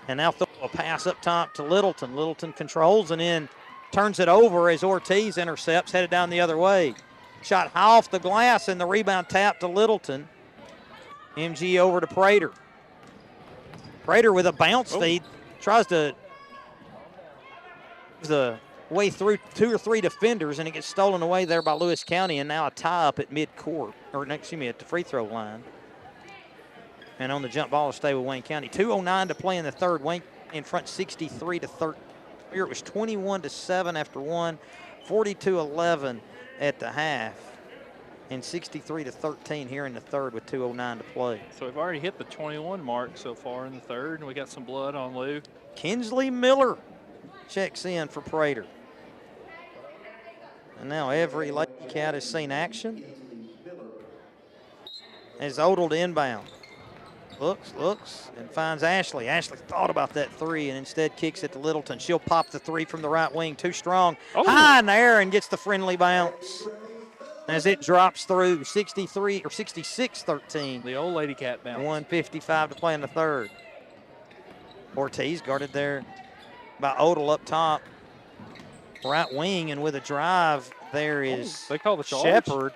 And now throw a pass up top to Littleton. Littleton controls and then turns it over as Ortiz intercepts, headed down the other way. Shot high off the glass, and the rebound tapped to Littleton. MG over to Prater. Prater with a bounce feed. Tries to the way through two or three defenders, and it gets stolen away there by Lewis County, and now a tie up at midcourt, or excuse me, at the free throw line. And on the jump ball to stay with Wayne County. 2:09 to play in the third. Wayne in front 63-13. Here it was 21-7 after one, 42-11 at the half, and 63-13 here in the third with 2:09 to play. So we've already hit the 21 mark so far in the third, and we got some blood on Lou. Kinsley Miller checks in for Prater. And now every Lady Cat has seen action. As Odell to inbound. Looks, and finds Ashley. Ashley thought about that three and instead kicks it to Littleton. She'll pop the three from the right wing. Too strong. Oh. High in the air and gets the friendly bounce. As it drops through 63 or 66-13. The old Lady Cat bounce. 1:55 to play in the third. Ortiz guarded there by Odell up top. Right wing, and with a drive, there is They call the charge. Shepard,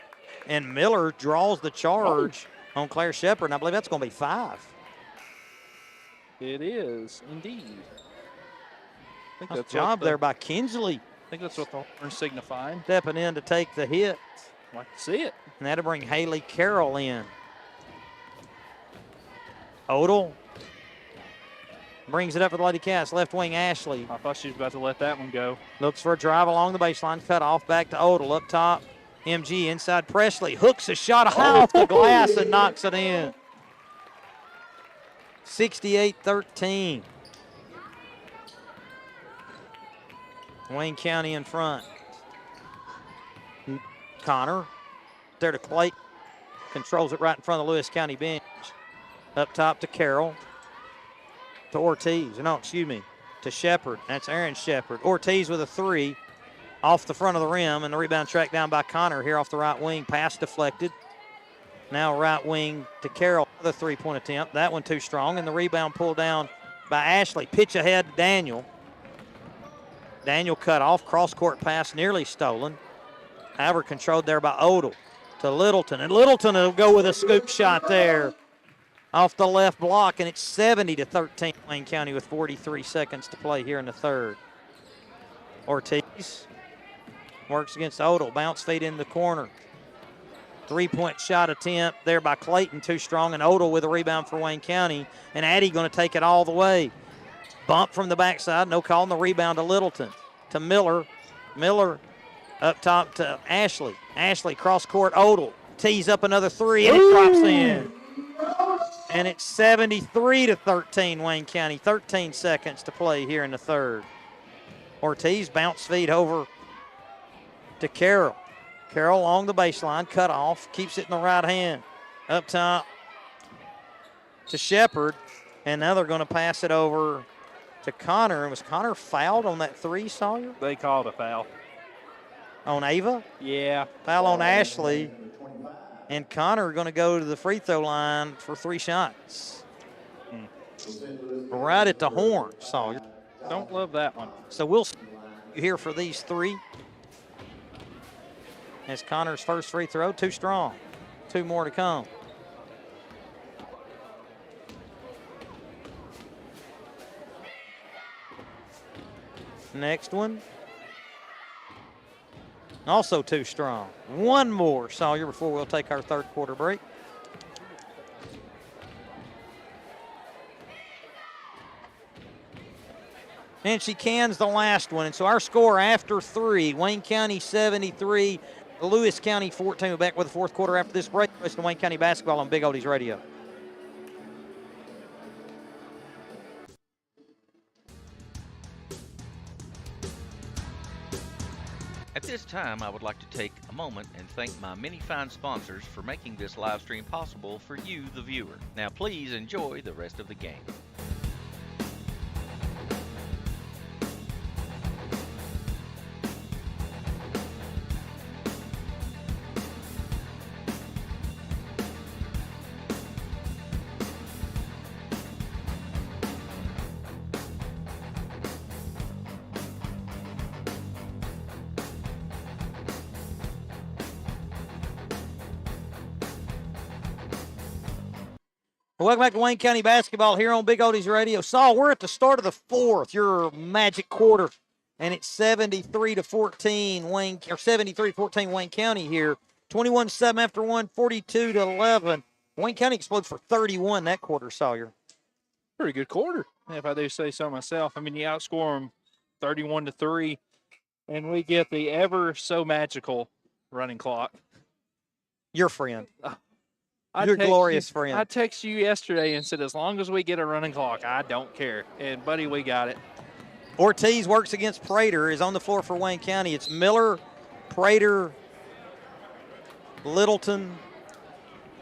and Miller draws the charge on Claire Shepard, and I believe that's going to be 5. It is, indeed. I think Nice that's job what there by Kinsley, I think that's what the horn's signifying. stepping in to take the hit. Like to see it. And that'll bring Haley Carroll in. Odell brings it up for the Lady Cats. Left wing Ashley. I thought she was about to let that one go. Looks for a drive along the baseline. Cut off back to Odell. Up top, MG inside Presley. Hooks a shot high off the glass and knocks it in. 68-13. Wayne County in front. Connor there to Clay. Controls it right in front of the Lewis County bench. Up top to Carroll. To Ortiz. No, excuse me. To Shepard. That's Aaron Shepard. Ortiz with a three off the front of the rim, and the rebound tracked down by Connor here off the right wing. Pass deflected. Now right wing to Carroll. The three-point attempt. That one too strong, and the rebound pulled down by Ashley. Pitch ahead to Daniel. Daniel cut off. Cross-court pass nearly stolen. However, controlled there by Odell to Littleton. And Littleton will go with a scoop shot there off the left block, and it's 70-13. Wayne County with 43 seconds to play here in the third. Ortiz works against Odell. Bounce feed in the corner. Three-point shot attempt there by Clayton, too strong, and Odell with a rebound for Wayne County. And Addy going to take it all the way. Bump from the backside, no call on the rebound to Littleton. To Miller. Miller up top to Ashley. Ashley cross court, Odell. Tees up another three, and it drops in. And it's 73-13, Wayne County. 13 seconds to play here in the third. Ortiz bounce feed over to Carroll. Carroll along the baseline, cut off, keeps it in the right hand. Up top to Shepard, and now they're going to pass it over to Connor. And was Connor fouled on that three, Sawyer? They called a foul. On Ava? Yeah. Foul on Ashley. And Connor going to go to the free throw line for 3 shots. Right at the horn, Sawyer. Don't love that one. So we'll see here for these 3. As Connor's first free throw, too strong. 2 more to come. Next one. Also too strong. 1 more, Sawyer, before we'll take our third quarter break. And she cans the last one. And so our score after 3, Wayne County 73, Lewis County 14. We're back with the fourth quarter after this break. Listen to Wayne County basketball on Big Oldies Radio. At this time, I would like to take a moment and thank my many fine sponsors for making this live stream possible for you, the viewer. Now please enjoy the rest of the game. Welcome back to Wayne County basketball here on Big Oldies Radio. Saul, we're at the start of the fourth, your magic quarter, and it's 73-14 Wayne, or 73-14 Wayne County here. 21-7 after 1, 42-11. Wayne County explodes for 31 that quarter, Sawyer. Pretty good quarter, if I do say so myself. I mean, you outscore them 31-3, and we get the ever so magical running clock. Your friend. I Your glorious friend. I texted you yesterday and said, as long as we get a running clock, I don't care. And, buddy, we got it. Ortiz works against Prater, is on the floor for Wayne County. It's Miller, Prater, Littleton,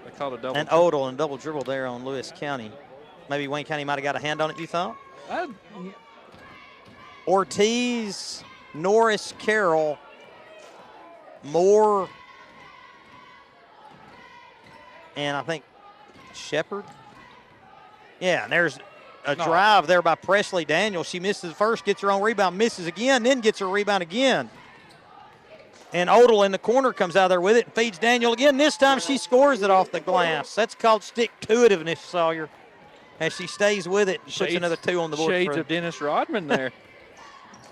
They called a double. and Odell, and double dribble there on Lewis County. Maybe Wayne County might have got a hand on it, you thought? Ortiz, Norris, Carroll, Moore, and I think Shepard. Yeah, and there's a drive there by Presley Daniel. She misses first, gets her own rebound, misses again, then gets her rebound again. And Odell in the corner comes out there with it and feeds Daniel again. This time she scores it off the glass. That's called stick-to-itiveness, Sawyer, as she stays with it and puts another 2 on the board. Shades of Dennis Rodman there.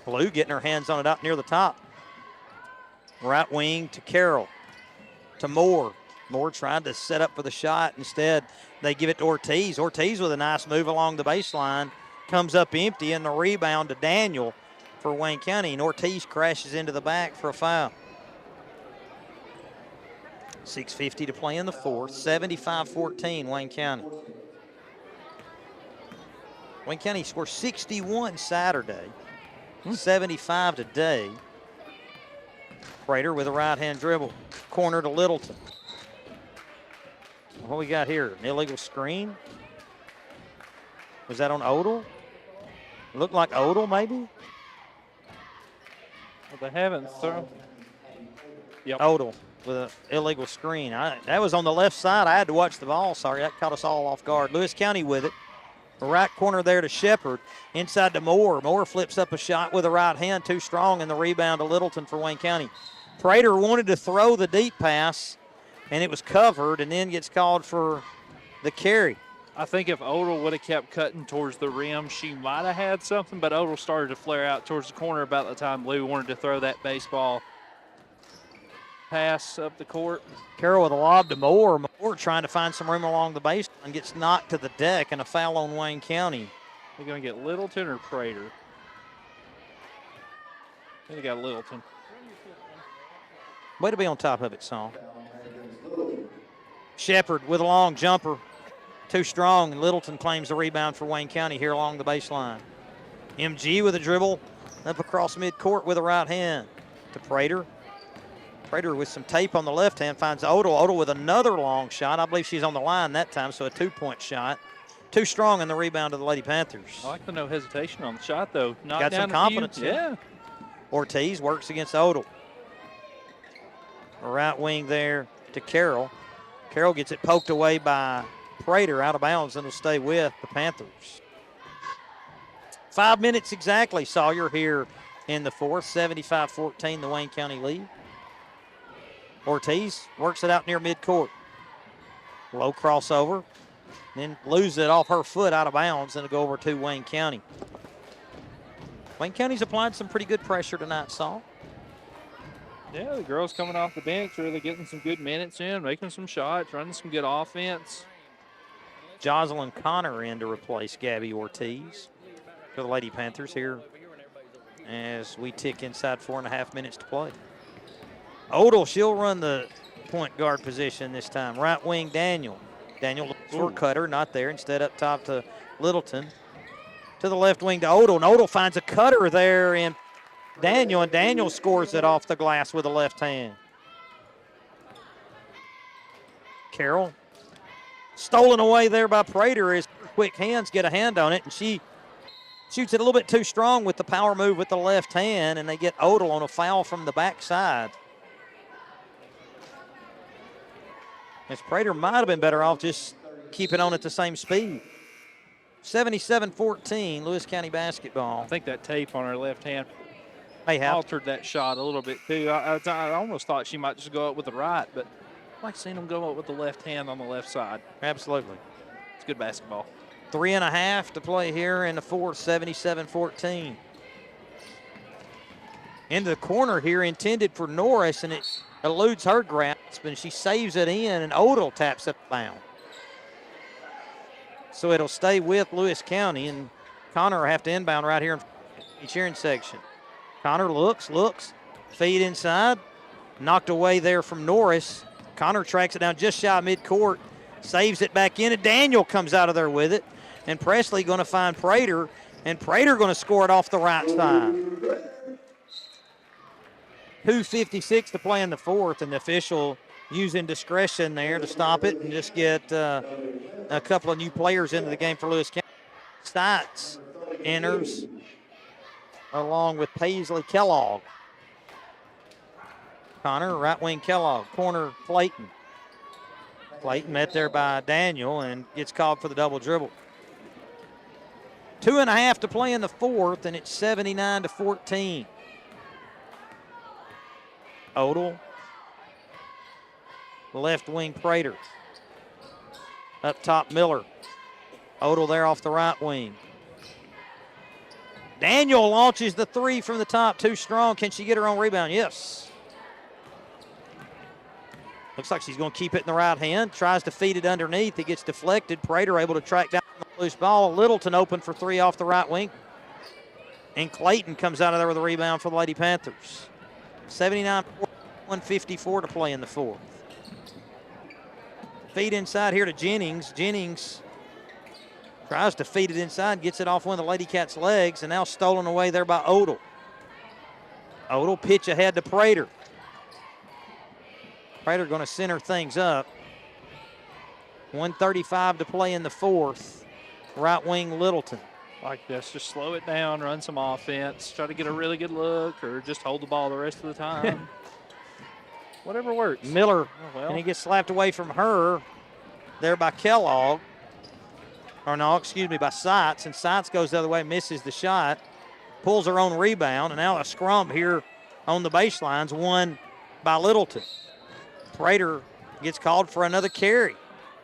Blue getting her hands on it out near the top. Right wing to Carroll, to Moore. Moore trying to set up for the shot. Instead, they give it to Ortiz. Ortiz with a nice move along the baseline. Comes up empty, and the rebound to Daniel for Wayne County. And Ortiz crashes into the back for a foul. 6:50 to play in the fourth. 75-14, Wayne County. Wayne County scored 61 Saturday. 75 today. Prater with a right-hand dribble. Corner to Littleton. What we got here? An illegal screen? Was that on Odell? Looked like Odell, maybe? Well, they haven't thrown. Yep. Odell with an illegal screen. That was on the left side. I had to watch the ball. Sorry, that caught us all off guard. Lewis County with it. The right corner there to Shepard. Inside to Moore. Moore flips up a shot with a right hand. Too strong, and the rebound to Littleton for Wayne County. Prater wanted to throw the deep pass, and it was covered, and then gets called for the carry. I think if Odell would have kept cutting towards the rim, she might have had something, but Odell started to flare out towards the corner about the time Lou wanted to throw that baseball. pass up the court. Carroll with a lob to Moore. Moore trying to find some room along the baseline, gets knocked to the deck, and a foul on Wayne County. They're going to get Littleton or Prater. I think they got Littleton. Way to be on top of it, Saul. Shepard with a long jumper. Too strong, and Littleton claims the rebound for Wayne County here along the baseline. MG with a dribble up across midcourt with a right hand to Prater. Prater with some tape on the left hand finds Odell. Odell with another long shot. I believe she's on the line that time, so a 2-point shot. Too strong in the rebound of the Lady Panthers. I like the no hesitation on the shot, though. Got some confidence. Yeah. Ortiz works against Odell. Right wing there to Carroll. Carroll gets it poked away by Prater out of bounds and will stay with the Panthers. 5 minutes exactly, Sawyer, here in the fourth. 75-14, the Wayne County lead. Ortiz works it out near midcourt. Low crossover. Then loses it off her foot out of bounds and it'll go over to Wayne County. Wayne County's applied some pretty good pressure tonight, Saul. Yeah, the girls coming off the bench, really getting some good minutes in, making some shots, running some good offense. Jocelyn Connor in to replace Gabby Ortiz for the Lady Panthers here as we tick inside 4.5 minutes to play. Odell, she'll run the point guard position this time. Right wing, Daniel. Daniel looks for Cutter, not there. Instead up top to Littleton. To the left wing to Odell, and Odell finds a cutter there in Daniel, and Daniel scores it off the glass with a left hand. Carroll stolen away there by Prater as quick hands get a hand on it, and she shoots it a little bit too strong with the power move with the left hand, and they get Odell on a foul from the backside. As Prater might have been better off just keeping on at the same speed. 77-14, Lewis County basketball. I think that tape on her left hand May have. altered that shot a little bit, too. I almost thought she might just go up with the right, but I like seeing them go up with the left hand on the left side. Absolutely. It's good basketball. 3.5 to play here in the fourth, 77-14. Into the corner here, intended for Norris, and it eludes her grasp, and she saves it in, and Odell taps it down. So it'll stay with Lewis County, and Connor will have to inbound right here in the cheering section. Connor looks, feed inside, knocked away there from Norris. Connor tracks it down just shy of midcourt, saves it back in, and Daniel comes out of there with it. And Presley going to find Prater, and Prater going to score it off the right side. 2:56 to play in the fourth, and the official using discretion there to stop it and just get a couple of new players into the game for Lewis County. Stites enters along with Paisley Kellogg. Connor, right wing Kellogg, corner Clayton. Clayton met there by Daniel and gets called for the double dribble. 2.5 to play in the fourth, and it's 79-14. Odell, left wing Prater. Up top Miller. Odell there off the right wing. Daniel launches the three from the top, too strong. Can she get her own rebound? Yes. Looks like she's going to keep it in the right hand. Tries to feed it underneath. It gets deflected. Prater able to track down the loose ball. Littleton open for three off the right wing. And Clayton comes out of there with a rebound for the Lady Panthers. 79-154 to play in the fourth. Feed inside here to Jennings. Jennings tries to feed it inside, gets it off one of the Lady Cats' legs, and now stolen away there by Odell. Odell pitch ahead to Prater. Prater going to center things up. 1:35 to play in the fourth. Right wing Littleton. Like this, just slow it down, run some offense, try to get a really good look, or just hold the ball the rest of the time. Whatever works. Miller, well. and he gets slapped away from her there by Kellogg. Or no, excuse me, by Seitz. And Seitz goes the other way, misses the shot, pulls her own rebound, and now a scrum here on the baselines, won by Littleton. Prater gets called for another carry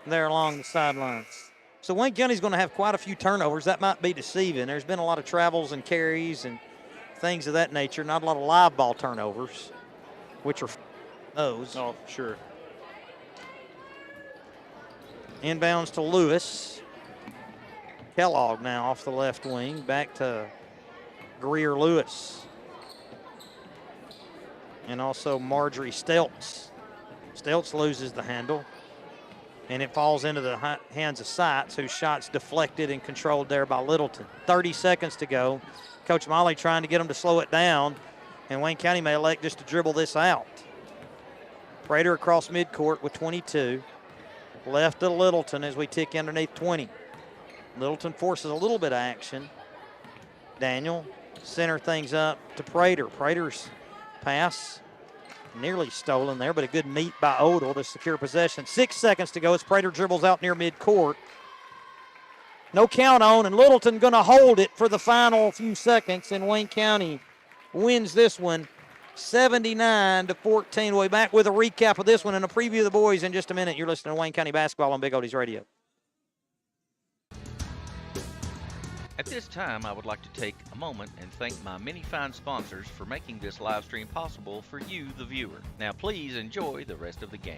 there along the sidelines. So Wayne County's going to have quite a few turnovers. That might be deceiving. There's been a lot of travels and carries and things of that nature, not a lot of live ball turnovers, which are O's. Oh, sure. Inbounds to Lewis. Kellogg now off the left wing. Back to Greer Lewis. And also Marjorie Stelz. Stelz loses the handle. And it falls into the hands of Seitz, whose shot's deflected and controlled there by Littleton. 30 seconds to go. Coach Molly trying to get them to slow it down. And Wayne County may elect just to dribble this out. Prater across midcourt with 22. Left to Littleton as we tick underneath 20. Littleton forces a little bit of action. Daniel center things up to Prater. Prater's pass nearly stolen there, but a good meet by Odell to secure possession. 6 seconds to go as Prater dribbles out near midcourt. No count on, and Littleton going to hold it for the final few seconds, and Wayne County wins this one 79-14. We'll be back with a recap of this one and a preview of the boys in just a minute. You're listening to Wayne County Basketball on Big Oldies Radio. At this time, I would like to take a moment and thank my many fine sponsors for making this live stream possible for you, the viewer. Now please enjoy the rest of the game.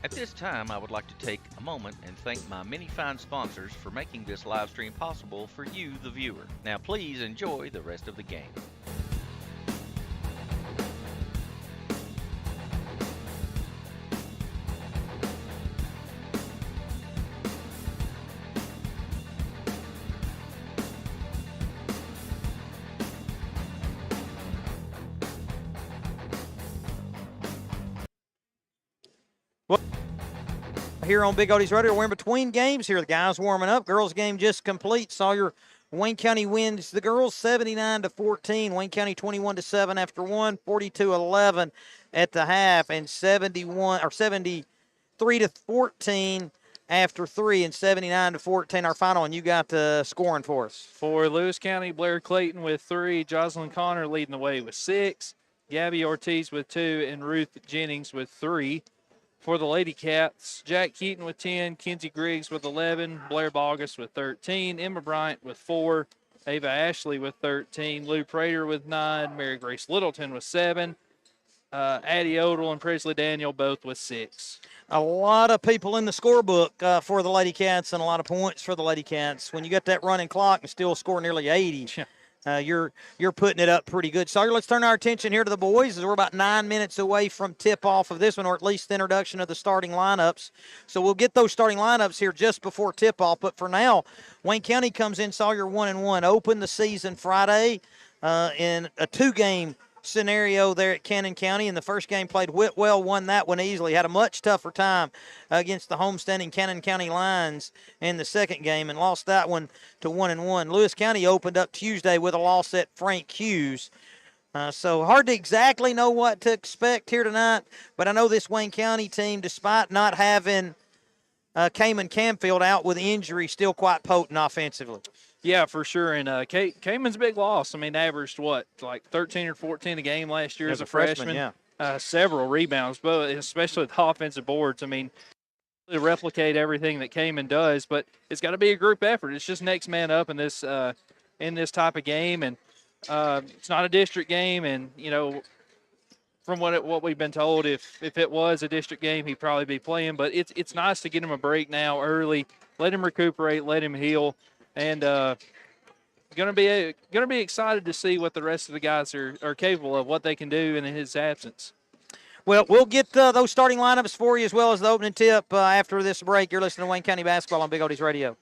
At this time, I would like to take a moment and thank my many fine sponsors for making this live stream possible for you, the viewer. Now please enjoy the rest of the game. Here on Big Oldies Radio, we're in between games here. The guys warming up. Girls game just complete. Sawyer Wayne County wins the girls 79-14. Wayne County 21-7 after one, 42-11 at the half, and 73-14 after three, and 79-14 our final. And you got the scoring for us. For Lewis County, Blair Clayton with 3, Jocelyn Connor leading the way with 6, Gabby Ortiz with 2, and Ruth Jennings with 3. For the Lady Cats, Jack Keaton with 10, Kenzie Griggs with 11, Blair Bogus with 13, Emma Bryant with 4, Ava Ashley with 13, Lou Prater with 9, Mary Grace Littleton with 7, Addie Odell and Presley Daniel both with 6. A lot of people in the scorebook for the Lady Cats and a lot of points for the Lady Cats. When you get that running clock and still score nearly 80, you're putting it up pretty good. So let's turn our attention here to the boys as we're about 9 minutes away from tip-off of this one, or at least the introduction of the starting lineups. So we'll get those starting lineups here just before tip-off. But for now, Wayne County comes in Sawyer 1-1. Opened the season Friday in a 2-game scenario there at Cannon County. In the first game played Whitwell, won that one easily. Had a much tougher time against the homestanding Cannon County Lions in the second game and lost that one to 1-1. Lewis County opened up Tuesday with a loss at Frank Hughes. So hard to exactly know what to expect here tonight, but I know this Wayne County team, despite not having Cayman Camfield out with injury, still quite potent offensively. Yeah, for sure. And Cayman's big loss. I mean, averaged like 13 or 14 a game last year as a freshman. Yeah. Several rebounds, but especially with offensive boards. I mean, to replicate everything that Cayman does, but it's got to be a group effort. It's just next man up in this type of game, and it's not a district game. And from what we've been told, if it was a district game, he'd probably be playing. But it's nice to get him a break now early, let him recuperate, let him heal. And gonna be excited to see what the rest of the guys are capable of, what they can do in his absence. Well, we'll get those starting lineups for you as well as the opening tip after this break. You're listening to Wayne County Basketball on Big Oldies Radio.